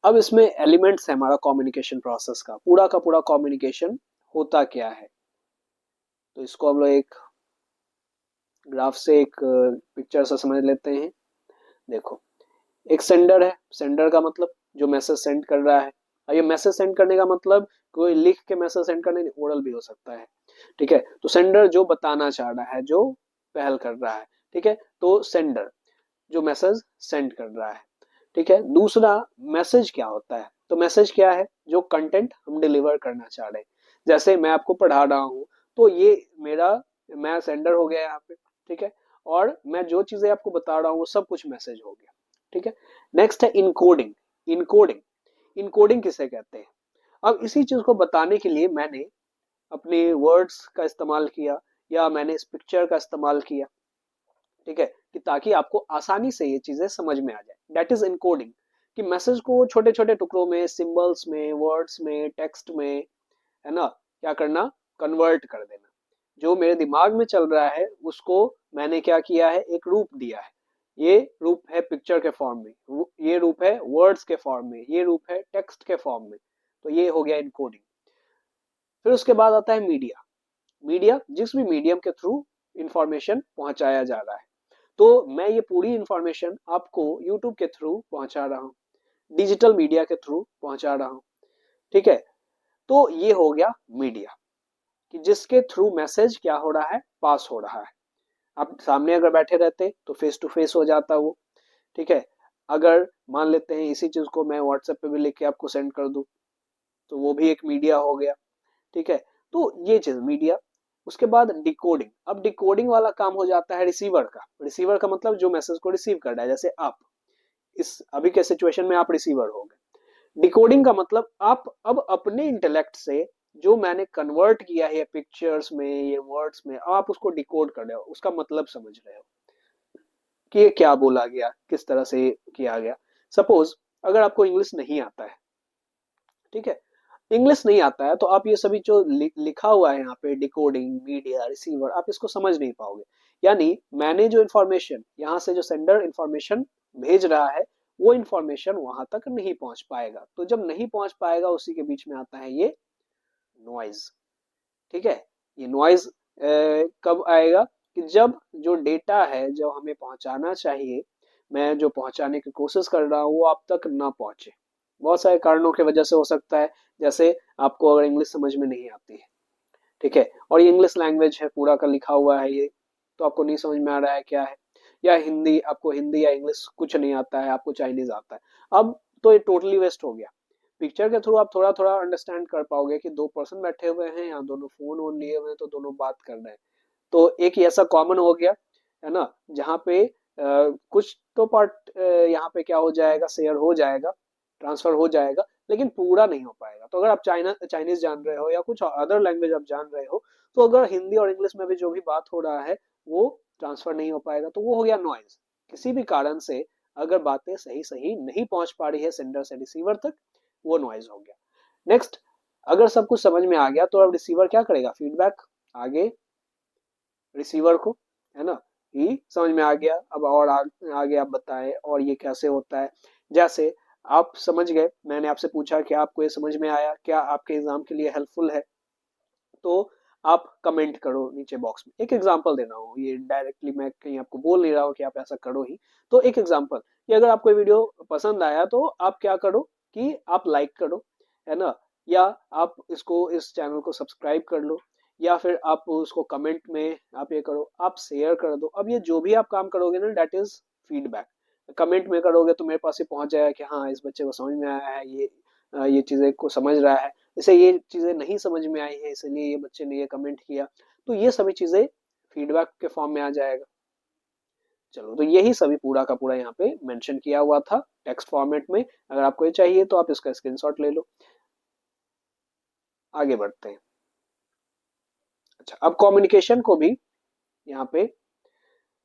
अब इसमें एलिमेंट्स है हमारा कम्युनिकेशन प्रोसेस का पूरा कम्युनिकेशन होता क्या है। तो इसको हम लोग एक ग्राफ से एक पिक्चर से समझ लेते हैं। देखो, एक सेंडर है, सेंडर का मतलब जो मैसेज सेंड कर रहा है। और ये मैसेज सेंड करने का मतलब कोई लिख के मैसेज सेंड करने, ओरल भी हो सकता है। ठीक है, तो सेंडर जो बताना चाह रहा है, जो पहल कर रहा है। ठीक है, तो सेंडर जो मैसेज सेंड कर रहा है। ठीक है, दूसरा मैसेज क्या होता है, तो मैसेज क्या है, जो कंटेंट हम डिलीवर करना चाह रहे हैं। जैसे मैं आपको पढ़ा रहा हूं, तो ये मेरा, मैं सेंडर हो गया यहाँ पे। ठीक है, और मैं जो चीजें आपको बता रहा हूँ वो सब कुछ मैसेज हो गया। ठीक है, नेक्स्ट है इनकोडिंग। इनकोडिंग, इनकोडिंग किसे कहते हैं। अब इसी चीज को बताने के लिए मैंने अपने वर्ड्स का इस्तेमाल किया, या मैंने इस पिक्चर का इस्तेमाल किया। ठीक है, कि ताकि आपको आसानी से ये चीजें समझ में आ जाए, दैट इज इनकोडिंग। कि मैसेज को छोटे छोटे टुकड़ों में, सिंबल्स में, वर्ड्स में, टेक्स्ट में, है ना, क्या करना, कन्वर्ट कर देना। जो मेरे दिमाग में चल रहा है उसको मैंने क्या किया है, एक रूप दिया है। ये रूप है पिक्चर के फॉर्म में, ये रूप है वर्ड्स के फॉर्म में, ये रूप है टेक्स्ट के फॉर्म में। तो ये हो गया इनकोडिंग। फिर उसके बाद आता है मीडिया। मीडिया, जिस भी मीडियम के थ्रू इंफॉर्मेशन पहुंचाया जा रहा है। तो मैं ये पूरी इंफॉर्मेशन आपको यूट्यूब के थ्रू पहुंचा रहा हूँ, डिजिटल मीडिया के थ्रू पहुंचा रहा हूँ। ठीक है, तो ये हो गया मीडिया, कि जिसके थ्रू मैसेज क्या हो रहा है, पास हो रहा है। आप सामने अगर बैठे रहते तो फेस टू फेस हो जाता वो। ठीक है, अगर मान लेते हैं इसी चीज को मैं व्हाट्सएप पे भी लिख के आपको सेंड कर दूं, तो वो भी एक मीडिया हो गया। ठीक है, तो ये चीज मीडिया। उसके बाद डिकोडिंग। अब डिकोडिंग वाला काम हो जाता है रिसीवर का। रिसीवर का मतलब जो मैसेज को रिसीव कर रहा है, जैसे आप इस अभी के सिचुएशन में आप रिसीवर हो गए। डिकोडिंग का मतलब आप अब अपने इंटेलेक्ट से जो मैंने कन्वर्ट किया है पिक्चर्स में, ये वर्ड्स में, आप उसको डिकोड कर रहे हो, उसका मतलब समझ रहे हो कि ये क्या बोला गया, किस तरह से किया गया। सपोज अगर आपको इंग्लिश नहीं आता है, ठीक है, इंग्लिश नहीं आता है, तो आप ये सभी जो लिखा हुआ है यहाँ पे, डिकोडिंग, मीडिया, रिसीवर, आप इसको समझ नहीं पाओगे। यानी मैंने जो इन्फॉर्मेशन यहाँ से, जो सेंडर इन्फॉर्मेशन भेज रहा है, वो इन्फॉर्मेशन वहां तक नहीं पहुंच पाएगा। तो जब नहीं पहुंच पाएगा, उसी के बीच में आता है ये नॉइज। ठीक है, ये नॉइज कब आएगा, कि जब जो डेटा है जो हमें पहुंचाना चाहिए, मैं जो पहुंचाने की कोशिश कर रहा हूँ, वो आप तक ना पहुंचे। बहुत सारे कारणों की वजह से हो सकता है। जैसे आपको अगर इंग्लिश समझ में नहीं आती है, ठीक है, और ये इंग्लिश लैंग्वेज है, पूरा का लिखा हुआ है ये, तो आपको नहीं समझ में आ रहा है क्या है। या हिंदी, आपको हिंदी या इंग्लिश कुछ नहीं आता है, आपको चाइनीज आता है। अब तो ये टोटली वेस्ट हो गया। पिक्चर के थ्रू आप थोड़ा थोड़ा अंडरस्टैंड कर पाओगे कि दो पर्सन बैठे हुए हैं, या दोनों फोन वोन लिए हुए हैं, तो दोनों बात कर रहे हैं। तो एक ही ऐसा कॉमन हो गया, है ना, जहाँ पे कुछ तो पार्ट यहाँ पे क्या हो जाएगा, शेयर हो जाएगा, ट्रांसफर हो जाएगा, लेकिन पूरा नहीं हो पाएगा। तो अगर आप चाइनीज जान रहे हो, या कुछ अदर लैंग्वेज आप जान रहे हो, तो अगर हिंदी और इंग्लिश में भी जो भी बात हो रहा है, वो ट्रांसफर नहीं हो पाएगा। तो वो हो गया नॉइज। किसी भी कारण से अगर बातें सही सही नहीं पहुंच पा रही है सेंडर से रिसीवर तक, वो नॉइज हो गया। नेक्स्ट, अगर सब कुछ समझ में आ गया, तो अब रिसीवर क्या करेगा, फीडबैक आगे रिसीवर को, है ना, कि समझ में आ गया, अब और आगे आप बताएं और ये कैसे होता है। जैसे आप समझ गए, मैंने आपसे पूछा कि आपको ये समझ में आया, क्या आपके एग्जाम के लिए हेल्पफुल है, तो आप कमेंट करो नीचे बॉक्स में। एक एग्जांपल दे रहा हूँ, ये डायरेक्टली मैं कहीं आपको बोल नहीं रहा हूँ कि आप ऐसा करो ही। तो एक एग्जांपल, कि अगर आपको वीडियो पसंद आया, तो आप क्या करो, कि आप लाइक करो, है ना, या आप इसको, इस चैनल को सब्सक्राइब कर लो, या फिर आप उसको कमेंट में आप ये करो, आप शेयर कर दो। अब ये जो भी आप काम करोगे ना, दैट इज फीडबैक। कमेंट में करोगे तो मेरे पास ही पहुंच जाएगा कि हाँ, इस बच्चे को समझ में आया है, ये चीजें को समझ रहा है। जैसे ये चीजें नहीं समझ में आई है, इसलिए ये बच्चे ने ये कमेंट किया, तो ये सभी चीजें फीडबैक के फॉर्म में आ जाएगा। चलो, तो यही सभी पूरा का पूरा यहाँ पे मेंशन किया हुआ था टेक्स्ट फॉर्मेट में। अगर आपको ये चाहिए तो आप इसका स्क्रीनशॉट ले लो। आगे बढ़ते हैं। अच्छा, अब कम्युनिकेशन को भी यहाँ पे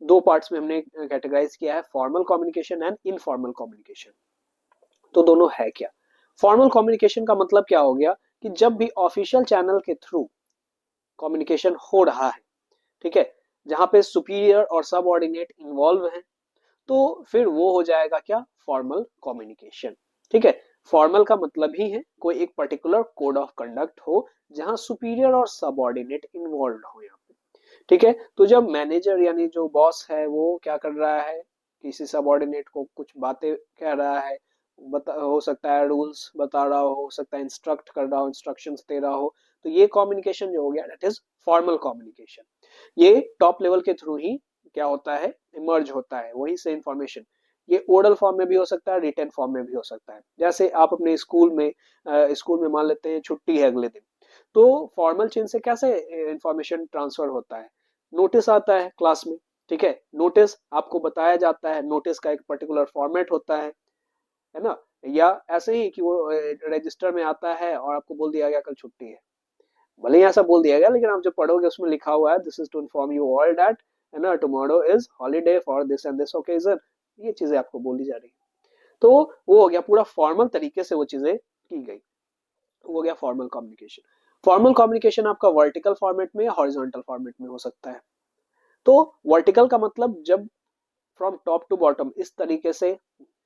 दो पार्ट्स में हमने कैटेगराइज किया है, formal communication and informal communication. तो दोनों है क्या। फॉर्मल कम्युनिकेशन का मतलब क्या हो गया, कि जब भी ऑफिशियल चैनल के थ्रू कम्युनिकेशन हो रहा है, ठीक है, जहां पे सुपीरियर और सबऑर्डिनेट इन्वॉल्व है, तो फिर वो हो जाएगा क्या, फॉर्मल कम्युनिकेशन। ठीक है, फॉर्मल का मतलब ही है कोई एक पर्टिकुलर कोड ऑफ कंडक्ट हो जहां सुपीरियर और सबऑर्डिनेट इन्वॉल्व हो यहाँ पे। ठीक है, तो जब मैनेजर यानी जो बॉस है वो क्या कर रहा है, किसी सबऑर्डिनेट को कुछ बातें कह रहा है, हो सकता है रूल्स बता रहा हो सकता है इंस्ट्रक्ट कर रहा हो, इंस्ट्रक्शंस दे रहा हो, तो ये कम्युनिकेशन जो हो गया दैट इज फॉर्मल कम्युनिकेशन। ये टॉप लेवल के थ्रू ही क्या होता है, इमर्ज होता है वही से इंफॉर्मेशन। ये ओरल फॉर्म में भी हो सकता है, रिटन फॉर्म में भी हो सकता है। जैसे आप अपने स्कूल में मान लेते हैं छुट्टी है अगले दिन, तो फॉर्मल चेन से कैसे इंफॉर्मेशन ट्रांसफर होता है, नोटिस आता है क्लास में। ठीक है, नोटिस आपको बताया जाता है, नोटिस का एक पर्टिकुलर फॉर्मेट होता है ना। या ऐसे ही कि वो रजिस्टर में आता है और आपको बोल दिया गया कल छुट्टी है, भले ही ऐसा बोल दिया गया लेकिन आप जब पढ़ोगे उसमें लिखा हुआ है this is to inform you all that है ना tomorrow is holiday for this and this occasion, ये चीजें आपको बोली जा रही है। तो वो हो गया पूरा फॉर्मल तरीके से वो चीजें की गई, वो हो गया फॉर्मल कम्युनिकेशन। फॉर्मल कम्युनिकेशन आपका वर्टिकल फॉर्मेट में या हॉरिजॉन्टल फॉर्मेट में हो सकता है। तो वर्टिकल का मतलब जब फ्रॉम टॉप टू बॉटम इस तरीके से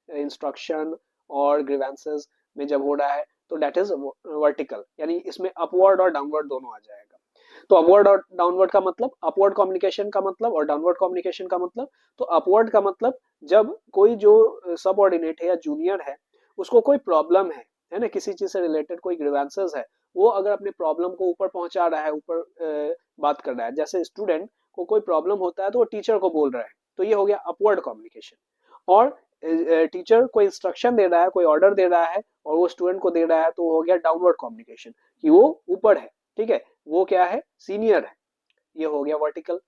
इंस्ट्रक्शन और ग्रीवेंसेस में जब हो रहा है तो दैट इज वर्टिकल, यानी इसमें अपवर्ड और डाउनवर्ड दोनों आ जाएगा। तो अपवर्ड और डाउनवर्ड का मतलब, अपवर्ड कम्युनिकेशन का मतलब और डाउनवर्ड कम्युनिकेशन का मतलब, तो अपवर्ड का मतलब जब कोई जो सबऑर्डिनेट है या जूनियर है उसको कोई प्रॉब्लम है ना, किसी चीज से रिलेटेड कोई ग्रीवेंसेस है, वो अगर अपने प्रॉब्लम को ऊपर पहुंचा रहा है, ऊपर बात कर रहा है, जैसे स्टूडेंट को कोई प्रॉब्लम होता है तो वो टीचर को बोल रहा है, तो ये हो गया अपवर्ड कम्युनिकेशन। और टीचर कोई इंस्ट्रक्शन दे रहा है, कोई ऑर्डर दे रहा है और वो स्टूडेंट को दे रहा है, तो वो हो गया डाउनवर्ड कम्युनिकेशन कि वो ऊपर है। ठीक है, वो क्या है, सीनियर है, ये हो गया वर्टिकल।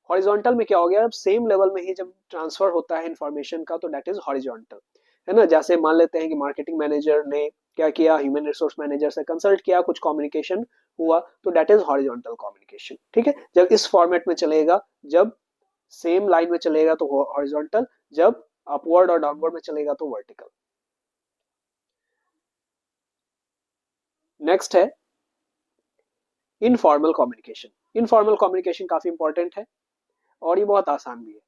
हॉरिजॉन्टल में क्या हो गया, अब सेम लेवल में ही जब ट्रांसफर होता है इंफॉर्मेशन का तो दैट इज हॉरिजॉन्टल, है ना। जैसे मान लेते हैं कि मार्केटिंग मैनेजर ने क्या किया, ह्यूमन रिसोर्स मैनेजर से कंसल्ट किया, कुछ कम्युनिकेशन हुआ, तो दैट इज हॉरिजॉन्टल कम्युनिकेशन। ठीक है, जब इस फॉर्मेट में चलेगा, जब सेम लाइन में चलेगा तो हॉरिजॉन्टल, जब अपवर्ड और डाउनवर्ड में चलेगा तो वर्टिकल। नेक्स्ट है इनफॉर्मल कम्युनिकेशन। इनफॉर्मल कम्युनिकेशन काफी इंपॉर्टेंट है और ये बहुत आसान भी है।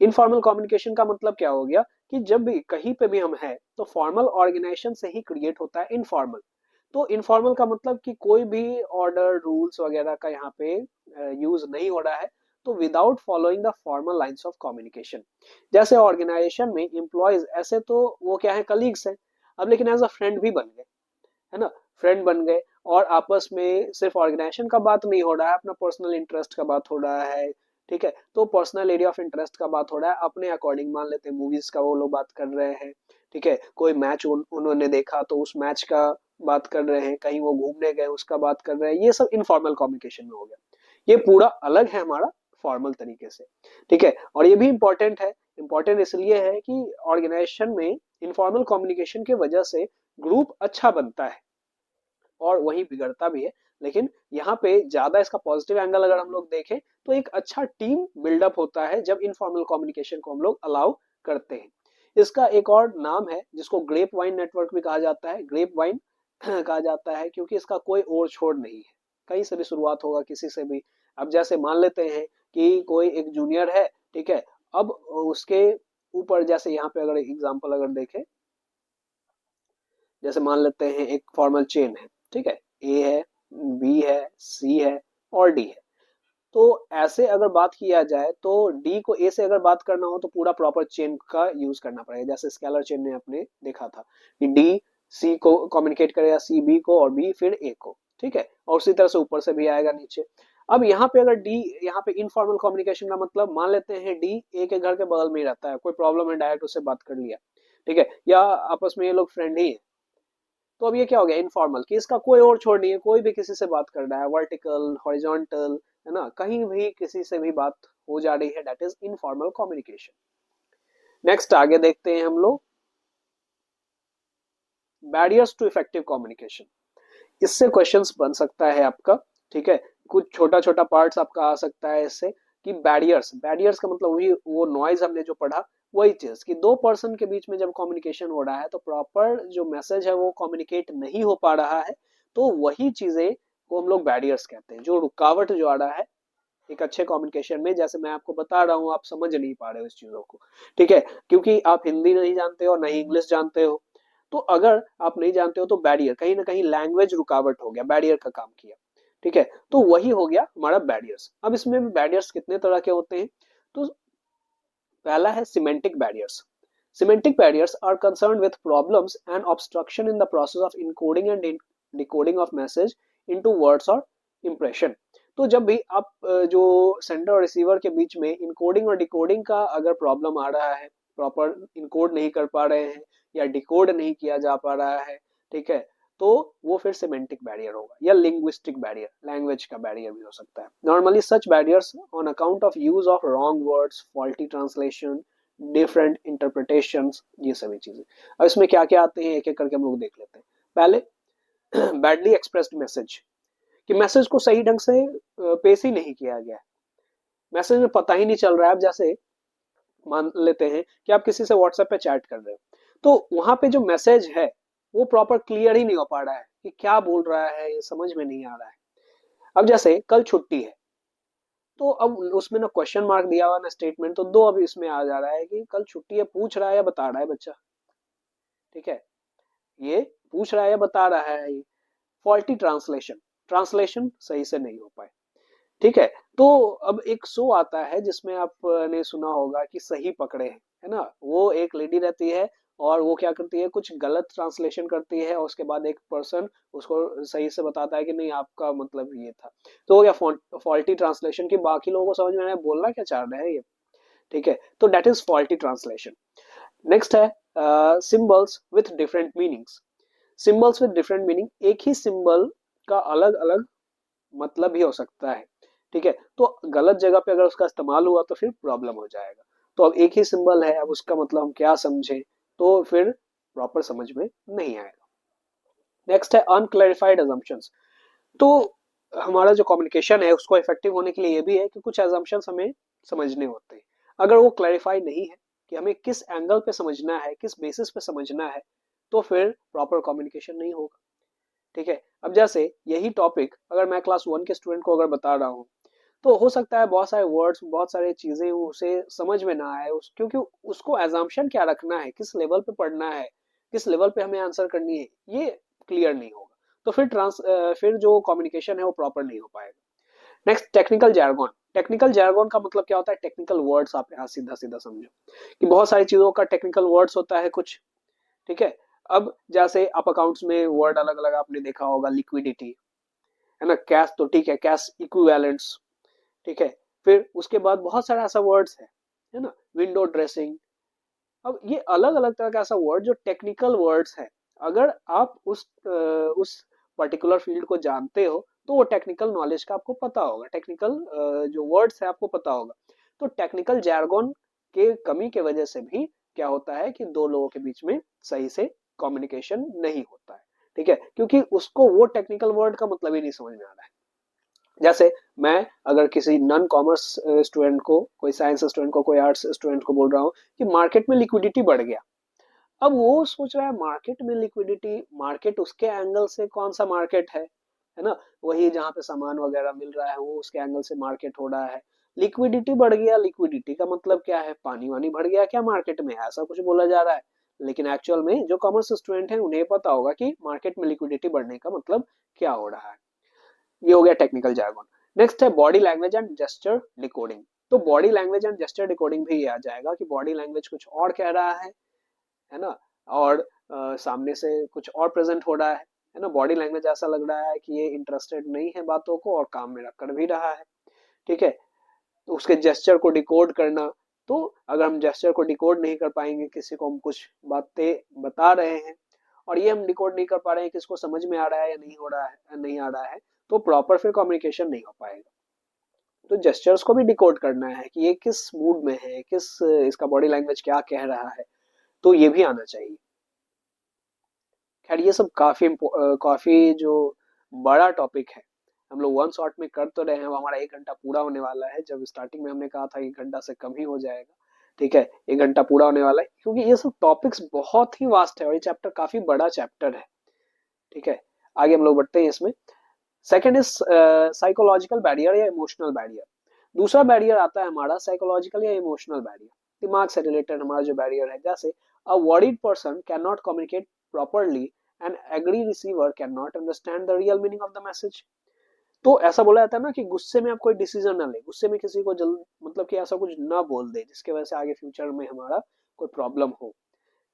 इनफॉर्मल कम्युनिकेशन का मतलब क्या हो गया कि जब भी कहीं पे भी हम हैं तो फॉर्मल ऑर्गेनाइजेशन से ही क्रिएट होता है इनफॉर्मल। तो इनफॉर्मल का मतलब कि कोई भी ऑर्डर रूल्स वगैरह का यहाँ पे यूज नहीं हो रहा है, तो without following the formal lines of communication. जैसे ऑर्गेनाइजेशन में एम्प्लॉयज ऐसे तो वो क्या है, कलीग्स हैं, अब लेकिन एज अ फ्रेंड भी बन गए, है ना, फ्रेंड बन गए। और आपस में सिर्फ ऑर्गेनाइजेशन का बात नहीं हो रहा है, अपना पर्सनल इंटरेस्ट का बात हो रहा है। ठीक है, तो पर्सनल एरिया ऑफ इंटरेस्ट का बात हो रहा है, अपने अकॉर्डिंग मान लेते हैं मूवीज का वो लोग बात कर रहे हैं। ठीक है, कोई मैच उन्होंने देखा तो उस मैच का बात कर रहे हैं, कहीं वो घूमने गए उसका बात कर रहे हैं, ये सब इनफॉर्मल कम्युनिकेशन में हो गया। ये पूरा अलग है हमारा फॉर्मल तरीके से। ठीक है, और ये भी इंपॉर्टेंट है, इंपॉर्टेंट इसलिए है कि ऑर्गेनाइजेशन में इनफॉर्मल कम्युनिकेशन की वजह से ग्रुप अच्छा बनता है और वही बिगड़ता भी है। लेकिन यहाँ पे ज्यादा इसका पॉजिटिव एंगल अगर हम लोग देखें तो एक अच्छा टीम बिल्डअप होता है जब इनफॉर्मल कम्युनिकेशन को हम लोग अलाउ करते हैं। इसका एक और नाम है जिसको ग्रेप वाइन नेटवर्क भी कहा जाता है, ग्रेप वाइन कहा जाता है क्योंकि इसका कोई ओर छोर नहीं है, कहीं से भी शुरुआत होगा किसी से भी। अब जैसे मान लेते हैं कि कोई एक जूनियर है, ठीक है, अब उसके ऊपर जैसे यहाँ पे अगर एग्जांपल अगर देखें, जैसे मान लेते हैं एक फॉर्मल चेन है, ठीक है, ए है, बी है, सी है और डी है। तो ऐसे अगर बात किया जाए तो डी को ए से अगर बात करना हो तो पूरा प्रॉपर चेन का यूज करना पड़ेगा, जैसे स्केलर चेन में आपने देखा था कि डी सी को कम्युनिकेट करेगा, सी बी को और बी फिर ए को। ठीक है, और उसी तरह से ऊपर से भी आएगा नीचे। अब यहाँ पे अगर डी, यहाँ पे इनफॉर्मल कम्युनिकेशन का मतलब मान लेते हैं डी ए के घर के बगल में ही रहता है, कोई प्रॉब्लम है डायरेक्ट उससे बात कर लिया, ठीक है, या आपस में ये लोग फ्रेंड ही है, तो अब ये क्या हो गया इनफॉर्मल, कि इसका कोई और छोर नहीं है, कोई भी किसी से बात कर रहा है, वर्टिकल हॉरिजॉन्टल, है ना, कहीं भी किसी से भी बात हो जा रही है, that is informal communication. Next आगे देखते हैं हम लोग बैरियर्स टू इफेक्टिव कम्युनिकेशन। इससे क्वेश्चंस बन सकता है आपका। ठीक है, कुछ छोटा छोटा पार्ट्स आपका आ सकता है इससे कि बैरियर्स, बैरियर्स का मतलब वही वो नॉइज हमने जो पढ़ा, वही चीज कि दो पर्सन के बीच में जब कम्युनिकेशन हो रहा है तो प्रॉपर जो मैसेज है वो कम्युनिकेट नहीं हो पा रहा है, तो वही चीजें को हम लोग बैरियर्स कहते हैं, जो रुकावट जो आ रहा है एक अच्छे कम्युनिकेशन में। जैसे मैं आपको बता रहा हूँ, आप समझ नहीं पा रहे हो इस चीजों को, ठीक है, क्योंकि आप हिंदी नहीं जानते हो, नहीं इंग्लिश जानते हो, तो अगर आप नहीं जानते हो तो बैरियर कहीं ना कहीं लैंग्वेज रुकावट हो गया, बैरियर का काम किया, ठीक है। तो वही हो गया हमारा बैरियर्स। अब इसमें बैरियर्स कितने तरह के होते हैं, तो पहला है semantic barriers. Semantic barriers are concern with problems and obstruction in the process of encoding and decoding of message into words और इंप्रेशन। तो जब भी आप जो सेंडर और रिसीवर के बीच में इनकोडिंग और डिकोडिंग का अगर प्रॉब्लम आ रहा है, प्रॉपर इनकोड नहीं कर पा रहे हैं या डिकोड नहीं किया जा पा रहा है, ठीक है, तो वो फिर सिमेंटिक बैरियर होगा, या लिंग्विस्टिक बैरियर, लैंग्वेज का बैरियर भी हो सकता है। Normally such barriers on account of use of wrong words, faulty translation, different interpretations, ये सभी चीजें। अब इसमें क्या क्या आते हैं एक एक करके हम लोग देख लेते हैं। पहले बैडली एक्सप्रेस्ड मैसेज, कि मैसेज को सही ढंग से पेश ही नहीं किया गया है, मैसेज में पता ही नहीं चल रहा है। अब जैसे मान लेते हैं कि आप किसी से व्हाट्सएप पे चैट कर रहे हो, तो वहां पे जो मैसेज है वो प्रॉपर क्लियर ही नहीं हो पा रहा है कि क्या बोल रहा है, ये समझ में नहीं आ रहा है। अब जैसे कल छुट्टी है, तो अब उसमें ना क्वेश्चन मार्क दिया हुआ ना स्टेटमेंट, तो दो अब इसमें आ जा रहा है कि कल छुट्टी है पूछ रहा है या बता रहा है बच्चा, ठीक है, ये पूछ रहा है या बता रहा है। फॉल्टी ट्रांसलेशन, ट्रांसलेशन सही से नहीं हो पाए, ठीक है। तो अब एक शो आता है जिसमें आपने सुना होगा कि सही पकड़े हैं, है ना, वो एक लेडी रहती है और वो क्या करती है, कुछ गलत ट्रांसलेशन करती है और उसके बाद एक पर्सन उसको सही से बताता है कि नहीं आपका मतलब ये था। तो हो गया फॉल्टी ट्रांसलेशन, की बाकी लोगों को समझ में आया बोलना क्या चाह रहे हैं ये, ठीक है, तो that is faulty translation. Next है symbols with different meanings. Symbols with different meaning, एक ही सिंबल का अलग अलग मतलब भी हो सकता है, ठीक है, तो गलत जगह पे अगर उसका इस्तेमाल हुआ तो फिर प्रॉब्लम हो जाएगा। तो अब एक ही सिंबल है, अब उसका मतलब हम क्या समझे, तो फिर प्रॉपर समझ में नहीं आएगा। नेक्स्ट है अनक्लैरिफाइड अजम्पशंस। तो हमारा जो कम्युनिकेशन है उसको इफेक्टिव होने के लिए ये भी है कि कुछ अजम्पशंस हमें समझने होते हैं। अगर वो क्लैरिफाई नहीं है कि हमें किस एंगल पे समझना है, किस बेसिस पे समझना है, तो फिर प्रॉपर कम्युनिकेशन नहीं होगा, ठीक है। अब जैसे यही टॉपिक अगर मैं क्लास 1 के स्टूडेंट को अगर बता रहा हूँ, तो हो सकता है बहुत सारे वर्ड्स, बहुत सारी चीजें उसे समझ में ना आए, क्योंकि उसको एजम्पशन क्या रखना है, किस लेवल पे पढ़ना है, किस लेवल पे हमें आंसर करनी है, ये क्लियर नहीं होगा। तो फिर जो कम्युनिकेशन है वो प्रॉपर नहीं हो पाएगा। Next technical jargon. Technical jargon का मतलब क्या होता है, टेक्निकल वर्ड्स, आप यहाँ सीधा सीधा समझो कि बहुत सारी चीजों का टेक्निकल वर्ड्स होता है कुछ, ठीक है। अब जैसे आप अकाउंट्स में वर्ड अलग अलग आपने देखा होगा, लिक्विडिटी, है ना, कैश तो ठीक है, कैश इक्विवेलेंट्स, ठीक है। फिर उसके बाद बहुत सारा ऐसा वर्ड्स है ना, विंडो ड्रेसिंग। अब ये अलग अलग तरह का ऐसा वर्ड जो टेक्निकल वर्ड्स है, अगर आप उस पर्टिकुलर फील्ड को जानते हो तो वो टेक्निकल नॉलेज का आपको पता होगा, टेक्निकल जो वर्ड्स है आपको पता होगा। तो टेक्निकल जैर्गन के कमी के वजह से भी क्या होता है कि दो लोगों के बीच में सही से कम्युनिकेशन नहीं होता है, ठीक है, क्योंकि उसको वो टेक्निकल वर्ड का मतलब ही नहीं समझ में आ रहा है। जैसे मैं अगर किसी नॉन कॉमर्स स्टूडेंट को, कोई साइंस स्टूडेंट को, कोई आर्ट्स स्टूडेंट को बोल रहा हूँ कि मार्केट में लिक्विडिटी बढ़ गया, अब वो सोच रहा है मार्केट में लिक्विडिटी, मार्केट उसके एंगल से कौन सा मार्केट है ना, वही जहाँ पे सामान वगैरह मिल रहा है वो उसके एंगल से मार्केट हो रहा है। लिक्विडिटी बढ़ गया, लिक्विडिटी का मतलब क्या है, पानी वानी भर गया क्या मार्केट में, ऐसा कुछ बोला जा रहा है। लेकिन एक्चुअल में जो कॉमर्स स्टूडेंट है उन्हें पता होगा कि मार्केट में लिक्विडिटी बढ़ने का मतलब क्या हो रहा है। ये हो गया टेक्निकल जार्गन। नेक्स्ट है body language and gesture decoding. तो body language and gesture decoding भी ये आ जाएगा कि बॉडी लैंग्वेज कुछ और कह रहा है ना, और सामने से कुछ और प्रेजेंट हो रहा है ना, बॉडी लैंग्वेज ऐसा लग रहा है कि ये इंटरेस्टेड नहीं है बातों को और काम में कर भी रहा है, ठीक है। तो उसके जेस्चर को डिकोड करना, तो अगर हम जेस्चर को डिकोड नहीं कर पाएंगे, किसी को हम कुछ बातें बता रहे हैं और ये हम डिकोड नहीं कर पा रहे हैं कि इसको समझ में आ रहा है या नहीं हो रहा है, नहीं आ रहा है, तो प्रॉपर फिर कम्युनिकेशन नहीं हो पाएगा। तो जेस्चर्स को भी डिकोड करना है कि ये किस मूड में है, किस इसका बॉडी लैंग्वेज क्या कह रहा है, तो ये भी आना चाहिए। खैर ये सब काफी जो बड़ा टॉपिक है, हम लोग वन शॉट में कर तो रहे हैं, वो हमारा 1 घंटा पूरा होने वाला है, जब स्टार्टिंग में हमने कहा था 1 घंटा से कम ही हो जाएगा, ठीक है, 1 घंटा पूरा होने वाला है, क्योंकि ये सब टॉपिक्स बहुत ही वास्ट है और ये चैप्टर काफी बड़ा चैप्टर है, ठीक है। आगे हम लोग बढ़ते हैं इसमें। सेकेंड इज साइकोलॉजिकल बैरियर या इमोशनल बैरियर। दूसरा बैरियर आता है हमारा साइकोलॉजिकल या इमोशनल बैरियर, दिमाग से रिलेटेड हमारा जो बैरियर है। जैसे अ worried person can not communicate properly, an angry receiver cannot understand the real meaning of the message. तो ऐसा बोला जाता है ना कि गुस्से में आप कोई डिसीजन ना ले, गुस्से में किसी को जल्द मतलब कि ऐसा कुछ ना बोल दे जिसके वजह से आगे फ्यूचर में हमारा कोई प्रॉब्लम हो।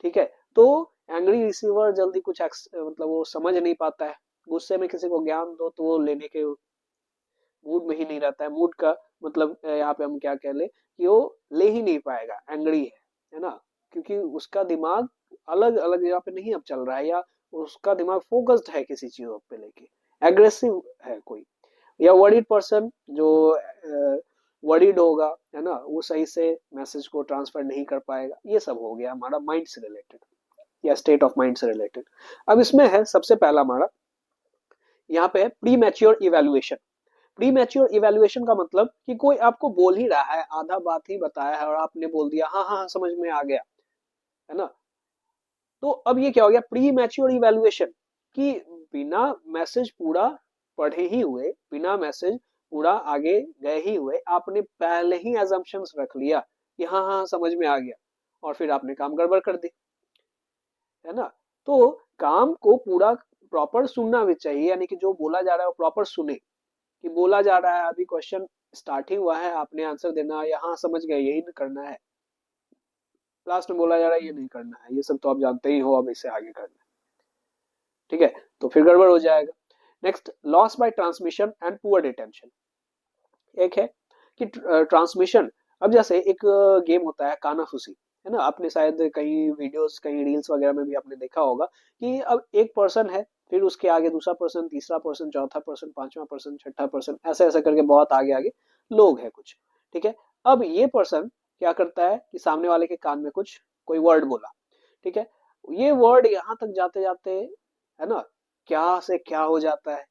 ठीक है, तो एंग्री रिसीवर जल्दी कुछ मतलब वो समझ नहीं पाता है, गुस्से में किसी को ज्ञान दो तो वो लेने के मूड में ही नहीं रहता है। मूड का मतलब यहाँ पे हम क्या कह ले कि वो ले ही नहीं पाएगा, एंग्री है ना, क्योंकि उसका दिमाग अलग अलग जगह पे नहीं अब चल रहा है, या उसका दिमाग फोकस्ड है किसी चीजों पे लेके, एग्रेसिव है कोई। या वरीड पर्सन जो वरीड होगा, है ना, वो सही से मैसेज को ट्रांसफर नहीं कर पाएगा। ये सब हो गया हमारा माइंड से रिलेटेड या स्टेट ऑफ माइंड से रिलेटेड। अब इसमें है सबसे पहला हमारा यहाँ पे pre mature evaluation. Pre mature evaluation का मतलब कि कोई आपको बोल ही रहा है, आधा बात ही बताया है और आपने बोल दिया हाँ हाँ समझ में आ गया, है ना। तो अब ये क्या हो गया, प्री मैच्योर इवेल्युएशन, कि बिना मैसेज पूरा पढ़े ही हुए, बिना मैसेज पूरा आगे गए ही हुए, आपने पहले ही एजम्पशंस रख लिया कि हाँ हाँ समझ में आ गया, और फिर आपने काम गड़बड़ कर दी, है ना। तो काम को पूरा प्रॉपर सुनना भी चाहिए, यानी कि जो बोला जा रहा है वो प्रॉपर सुने, कि बोला जा रहा है अभी क्वेश्चन स्टार्ट ही हुआ है, आपने आंसर देना है, यहाँ समझ गए यही करना है, लास्ट में बोला जा रहा है ये नहीं करना है, ये सब तो आप जानते ही हो, अब इसे आगे करना है। ठीक है, तो फिर गड़बड़ हो जाएगा। Next, loss by transmission and poor detention. एक है कि ट्रांसमिशन, अब जैसे एक गेम होता है कानाफूसी, है ना, आपने शायद कहीं वीडियोस कहीं रील्स वगैरह में भी आपने देखा होगा कि अब एक पर्सन है, फिर उसके आगे दूसरा पर्सन, तीसरा पर्सन, चौथा पर्सन, पांचवा पर्सन, छठा पर्सन, ऐसे ऐसे करके बहुत आगे आगे लोग हैं कुछ। ठीक है, अब ये पर्सन क्या करता है कि सामने वाले के कान में कुछ कोई वर्ड बोला, ठीक है, ये वर्ड यहाँ तक जाते जाते, है ना, क्या से क्या हो जाता है,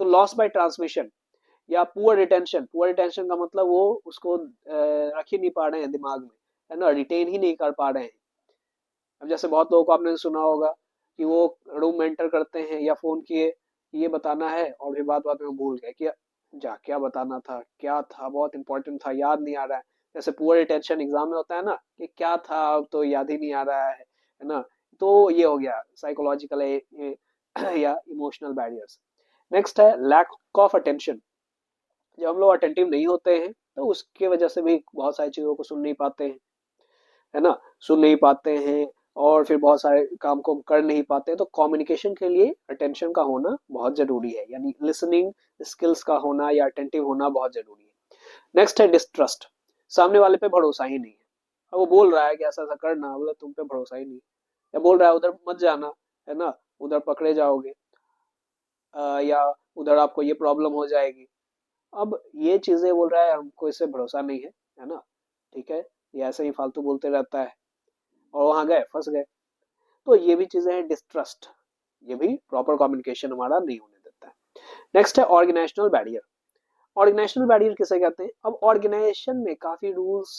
तो लॉस बाय ट्रांसमिशन। या पुअर रिटेंशन, पुअर रिटेंशन का मतलब वो उसको रख ही नहीं पा रहे हैं दिमाग में, है ना, रिटेन ही नहीं कर पा रहे हैं। अब जैसे बहुत लोगों को आपने सुना होगा कि वो रूम में एंटर करते हैं या फोन किए, ये बताना है, और फिर बात बात में भूल गए कि जा क्या बताना था, क्या था, बहुत इंपॉर्टेंट था, याद नहीं आ रहा है। जैसे पुअर रिटेंशन एग्जाम में होता है ना कि क्या था अब तो याद ही नहीं आ रहा है ना। तो ये हो गया साइकोलॉजिकल या इमोशनल बैरियर्स। नेक्स्ट है लैक ऑफ अटेंशन। जब हम लोग अटेंटिव नहीं होते हैं तो उसके वजह से भी बहुत सारी चीजों को सुन नहीं पाते हैं, है ना, सुन नहीं पाते हैं, और फिर बहुत सारे काम को हम कर नहीं पाते हैं। तो कम्युनिकेशन के लिए अटेंशन का होना बहुत जरूरी है, यानी लिसनिंग स्किल्स का होना या अटेंटिव होना बहुत जरूरी है। नेक्स्ट है डिस्ट्रस्ट, सामने वाले पे भरोसा ही नहीं है। अब वो बोल रहा है कि ऐसा ऐसा करना, बोला तुम पे भरोसा ही नहीं, या बोल रहा है उधर मत जाना, है ना, उधर पकड़े जाओगे, या उधर आपको ये प्रॉब्लम हो जाएगी। अब ये चीजें बोल रहा है, हमको इससे भरोसा नहीं है ना, ठीक है, ये ऐसे ही फालतू बोलते रहता है, और वहां गए फंस गए। तो ये भी चीजें हैं डिस्ट्रस्ट, ये भी प्रॉपर कम्युनिकेशन हमारा नहीं होने देता है। नेक्स्ट है ऑर्गेनाइजेशनल बैरियर। ऑर्गेनाइजेशनल बैरियर किसे कहते हैं, अब ऑर्गेनाइजेशन में काफी रूल्स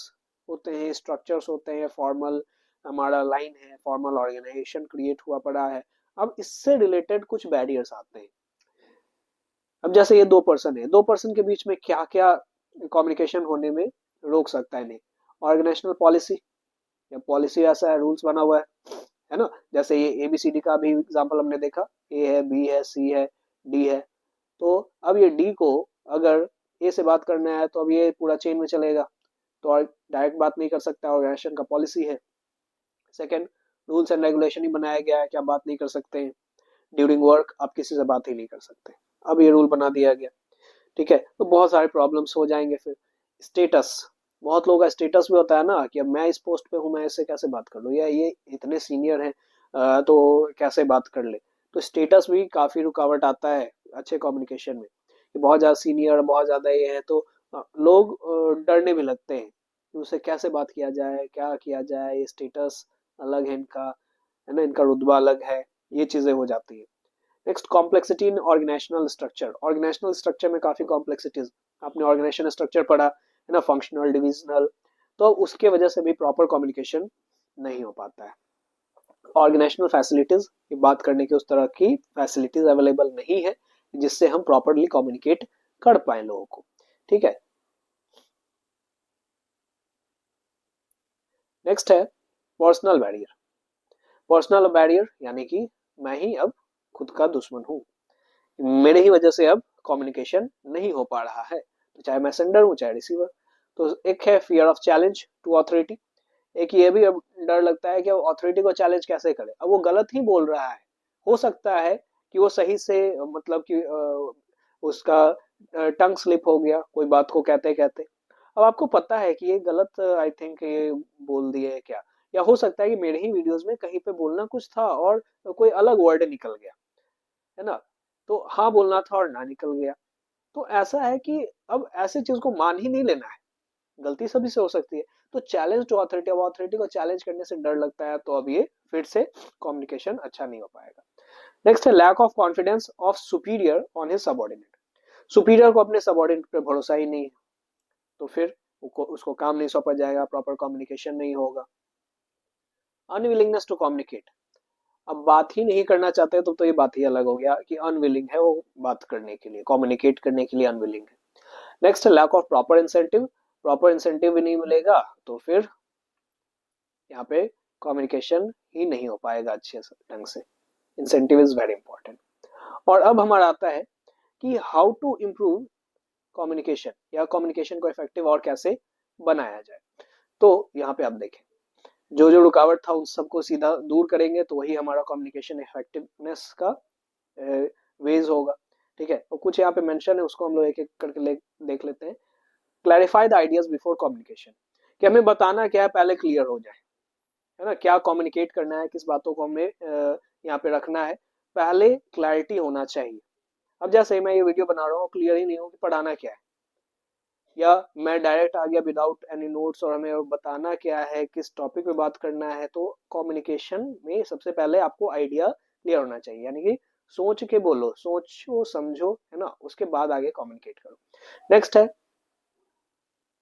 होते हैं, स्ट्रक्चर्स होते हैं, फॉर्मल हमारा लाइन है, फॉर्मल ऑर्गेनाइजेशन क्रिएट हुआ पड़ा है। अब इससे रिलेटेड कुछ बैरियर्स आते हैं। अब जैसे ये दो पर्सन है, दो पर्सन के बीच में क्या क्या कम्युनिकेशन होने में रोक सकता है इन्हें, ऑर्गेनाइजेशनल पॉलिसी, या पॉलिसी ऐसा है, रूल्स बना हुआ है ना। जैसे ये एबीसीडी का भी एग्जांपल हमने देखा, ए है, बी है, सी है, डी है। तो अब ये डी को अगर ए से बात करना है तो अब ये पूरा चेन में चलेगा, तो डायरेक्ट बात नहीं कर सकता, ऑर्गेनाइजेशन का पॉलिसी है। सेकंड, रूल्स एंड रेगुलेशन ही बनाया गया है कि आप बात नहीं कर सकते हैं, ड्यूरिंग वर्क आप किसी से बात ही नहीं कर सकते, अब ये रूल बना दिया गया। ठीक है, तो बहुत सारे प्रॉब्लम्स हो जाएंगे। फिर स्टेटस, बहुत लोगों का स्टेटस भी होता है ना कि अब मैं इस पोस्ट पे हूँ, मैं इससे कैसे बात कर लूँ, या ये इतने सीनियर हैं तो कैसे बात कर ले। तो स्टेटस भी काफी रुकावट आता है अच्छे कम्युनिकेशन में, कि बहुत ज्यादा सीनियर, बहुत ज्यादा ये है तो लोग डरने भी लगते हैं कि उससे कैसे बात किया जाए, क्या किया जाए, ये स्टेटस अलग है इनका, है ना, इनका रुतबा अलग है, ये चीजें हो जाती है। Next, complexity in organisational structure. Organisational structure में काफी कॉम्प्लेक्सिटीज, आपने ऑर्गेनाइजेशन स्ट्रक्चर पढ़ा है ना, फंक्शनल, डिविजनल, तो उसके वजह से भी प्रॉपर कम्युनिकेशन नहीं हो पाता है। ऑर्गेनाइजेशनल फैसिलिटीज की बात करने की, उस तरह की फैसिलिटीज अवेलेबल नहीं है जिससे हम प्रॉपरली कम्युनिकेट कर पाए लोगों को। ठीक है, नेक्स्ट है पर्सनल बैरियर। पर्सनल बैरियर यानी कि मैं ही अब खुद का दुश्मन हूँ, मेरे ही वजह से अब कम्युनिकेशन नहीं हो पा रहा है, तो चाहे मैं सेंडर हूँ चाहे रिसीवर। तो एक है fear of challenge to authority, एक ये भी अब डर लगता है कि वो अथॉरिटी को चैलेंज कैसे करे, अब वो गलत ही बोल रहा है, हो सकता है कि वो सही से मतलब कि उसका टंग स्लिप हो गया कोई बात को कहते कहते, अब आपको पता है कि ये गलत आई थिंक ये बोल दिए है क्या, या हो सकता है कि मेरे ही वीडियोस में कहीं पे बोलना कुछ था और कोई अलग वर्ड निकल गया, है ना, तो हाँ बोलना था और ना निकल गया। तो ऐसा है कि अब ऐसी चीज को मान ही नहीं लेना है, गलती सभी से हो सकती है। तो चैलेंज टू अथॉरिटी, अब अथॉरिटी को चैलेंज करने से डर लगता है, तो अब ये फिर से कम्युनिकेशन अच्छा नहीं हो पाएगा। नेक्स्ट है lack of confidence of superior on his subordinate, superior को अपने सबऑर्डिनेट पे भरोसा ही नहीं है, तो फिर उसको काम नहीं सौंपा जाएगा, प्रॉपर कम्युनिकेशन नहीं होगा। अनविलिंगनेस टू कम्युनिकेट, अब बात ही नहीं करना चाहते तो ये बात ही अलग हो गया कि अनविलिंग है वो बात करने के लिए, कम्युनिकेट करने के लिए अनविलिंग है। Next lack of proper incentive, proper incentive भी नहीं मिलेगा तो फिर यहाँ पे कम्युनिकेशन ही नहीं हो पाएगा अच्छे ढंग से। Incentive is very important. और अब हमारा आता है कि हाउ टू इम्प्रूव कम्युनिकेशन, या कम्युनिकेशन को इफेक्टिव और कैसे बनाया जाए। तो यहाँ पे आप देखें, जो जो रुकावट था उन सबको सीधा दूर करेंगे तो वही हमारा कम्युनिकेशन इफेक्टिवनेस का वेज होगा। ठीक है, तो कुछ यहाँ पे मेंशन है, उसको हम लोग एक एक करके देख लेते हैं। Clarify the ideas before communication, कि हमें बताना क्या है पहले क्लियर हो जाए, है ना, क्या कम्युनिकेट करना है, किस बातों को हमें यहाँ पे रखना है, पहले क्लैरिटी होना चाहिए। अब जैसे मैं ये वीडियो बना रहा हूँ, क्लियर ही नहीं हो कि पढ़ाना क्या है, या मैं डायरेक्ट आ गया विदाउट एनी नोट्स और हमें बताना क्या है, किस टॉपिक पे बात करना है, तो कम्युनिकेशन में सबसे पहले आपको आइडिया क्लियर होना चाहिए, यानी कि सोच के बोलो, सोचो समझो, है ना, उसके बाद आगे कम्युनिकेट करो। नेक्स्ट है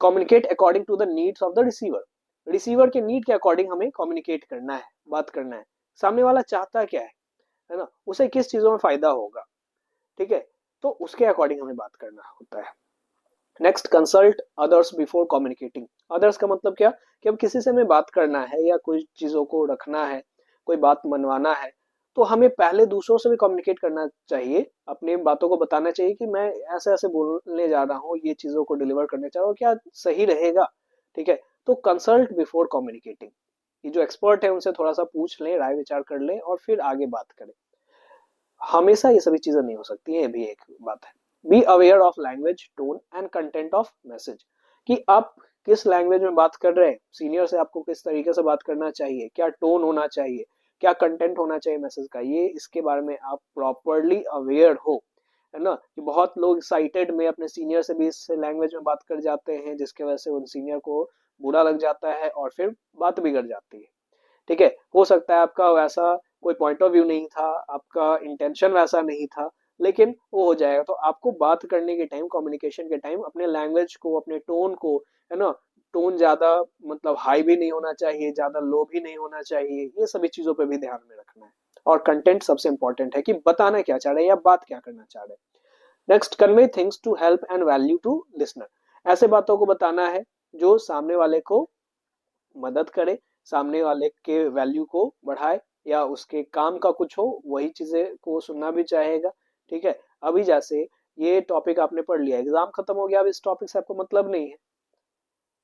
communicate according to the needs of the receiver, receiver के नीड के अकॉर्डिंग हमें कम्युनिकेट करना है, बात करना है, सामने वाला चाहता क्या है ना, उसे किस चीजों में फायदा होगा, ठीक है, तो उसके अकॉर्डिंग हमें बात करना होता है। Next consult others before communicating, others का मतलब क्या, कि अब किसी से हमें बात करना है या कुछ चीजों को रखना है, कोई बात मनवाना है, तो हमें पहले दूसरों से भी कम्युनिकेट करना चाहिए, अपनी बातों को बताना चाहिए कि मैं ऐसे ऐसे बोलने जा रहा हूँ, ये चीजों को डिलीवर करने चाह रहा हूँ, क्या सही रहेगा, ठीक है, तो कंसल्ट बिफोर कम्युनिकेटिंग, ये जो एक्सपर्ट है उनसे थोड़ा सा पूछ लें, राय विचार कर लें और फिर आगे बात करें। हमेशा ये सभी चीजें नहीं हो सकती है, ये भी एक बात है। Be aware of language, tone and content of message, कि आप किस लैंग्वेज में बात कर रहे हैं, सीनियर से आपको किस तरीके से बात करना चाहिए, क्या टोन होना चाहिए, क्या कंटेंट होना चाहिए मैसेज का, ये इसके बारे में आप प्रॉपरली अवेयर हो, है ना, कि बहुत लोग एक्साइटेड में अपने सीनियर से भी इस लैंग्वेज में बात कर जाते हैं, जिसके वजह से उन सीनियर को बुरा लग जाता है और फिर बात बिगड़ जाती है। ठीक है, हो सकता है आपका वैसा कोई पॉइंट ऑफ व्यू नहीं था, आपका इंटेंशन वैसा नहीं था, लेकिन वो हो जाएगा। तो आपको बात करने के टाइम, कम्युनिकेशन के टाइम अपने लैंग्वेज को, अपने टोन को, है ना, टोन ज्यादा मतलब हाई भी नहीं होना चाहिए, ज्यादा लो भी नहीं होना चाहिए, ये सभी चीजों पे भी ध्यान में रखना है। और कंटेंट सबसे इंपॉर्टेंट है कि बताना क्या चाह रहे हैं या बात क्या करना चाह रहे हैं। Next, convey things to help and value to listener, ऐसे बातों को बताना है जो सामने वाले को मदद करे, सामने वाले के वैल्यू को बढ़ाए, या उसके काम का कुछ हो, वही चीजें को सुनना भी चाहेगा। ठीक है, अभी जैसे ये टॉपिक आपने पढ़ लिया, एग्जाम खत्म हो गया, अब इस टॉपिक से आपको मतलब नहीं है,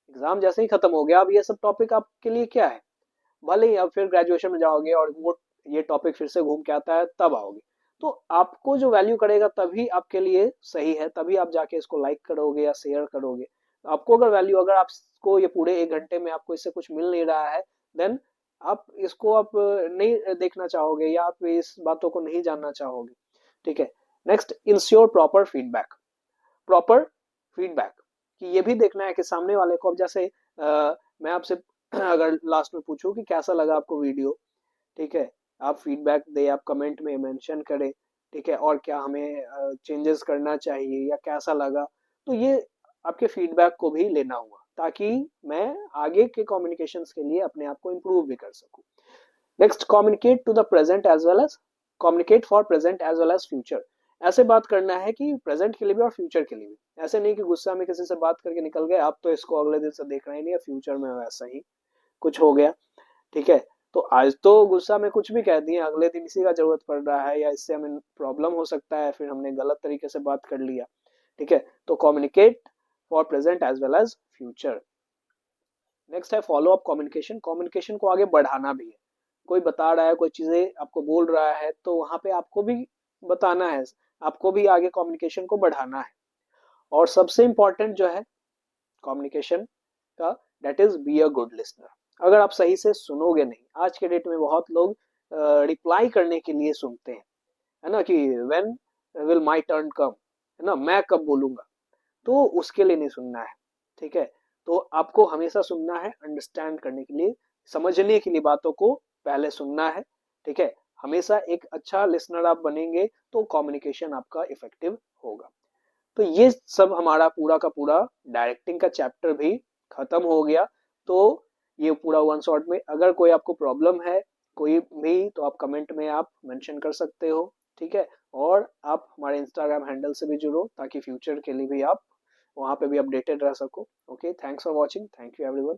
एग्जाम जैसे ही खत्म हो गया, अब ये सब टॉपिक आपके लिए क्या है, भले ही अब फिर ग्रेजुएशन में जाओगे और वो ये टॉपिक फिर से घूम के आता है तब आओगे, तो आपको जो वैल्यू करेगा तभी आपके लिए सही है, तभी आप जाके इसको लाइक करोगे या शेयर करोगे। आपको अगर वैल्यू, अगर आपको ये पूरे 1 घंटे में आपको इससे कुछ मिल नहीं रहा है, देन आप इसको आप नहीं देखना चाहोगे या आप इस बातों को नहीं जानना चाहोगे। ठीक है, next, ensure proper feedback, proper feedback, कि ये भी देखना है कि सामने वाले को, अब जैसे मैं आपसे अगर लास्ट में पूछूं कि कैसा लगा आपको वीडियो, ठीक है, आप फीडबैक दे, आप कमेंट में मेंशन करें, ठीक है, और क्या हमें चेंजेस करना चाहिए या कैसा लगा, तो ये आपके फीडबैक को भी लेना हुआ, ताकि मैं आगे के कम्युनिकेशंस के लिए अपने आप को इम्प्रूव भी कर सकूं। Next, communicate to the present as well as, communicate for present as well as future, ऐसे बात करना है कि प्रेजेंट के लिए भी और फ्यूचर के लिए भी, ऐसे नहीं कि गुस्सा में किसी से बात करके निकल गए, आप तो इसको अगले दिन से देख रहे नहीं है, फ्यूचर में वैसा ही कुछ हो गया। ठीक है, तो आज तो गुस्सा में कुछ भी कह दिए, अगले दिन इसी का जरूरत पड़ रहा है या इससे हमें प्रॉब्लम हो सकता है, फिर हमने गलत तरीके से बात कर लिया। ठीक है, तो communicate for present as well as future. Next है फॉलो अप कम्युनिकेशन। कम्युनिकेशन को आगे बढ़ाना भी है। कोई बता रहा है, कोई चीजें आपको बोल रहा है, तो वहां पे आपको भी बताना है, आपको भी आगे कम्युनिकेशन को बढ़ाना है। और सबसे इंपॉर्टेंट जो है कम्युनिकेशन का, that is be a good listener. अगर आप सही से सुनोगे नहीं, आज के डेट में बहुत लोग रिप्लाई करने के लिए सुनते हैं, है ना, कि व्हेन विल माय टर्न कम, है ना, मैं कब बोलूंगा, तो उसके लिए नहीं सुनना है। ठीक है, तो आपको हमेशा सुनना है अंडरस्टैंड करने के लिए, समझने के लिए बातों को पहले सुनना है। ठीक है, हमेशा एक अच्छा लिसनर आप बनेंगे तो कम्युनिकेशन आपका इफेक्टिव होगा। तो ये सब हमारा पूरा का पूरा डायरेक्टिंग का चैप्टर भी खत्म हो गया। तो ये पूरा वन शॉट में, अगर कोई आपको प्रॉब्लम है कोई भी, तो आप कमेंट में आप मेंशन कर सकते हो। ठीक है, और आप हमारे इंस्टाग्राम हैंडल से भी जुड़ो ताकि फ्यूचर के लिए भी आप वहां पे भी अपडेटेड रह सको। Okay, thanks for watching, thank you everyone.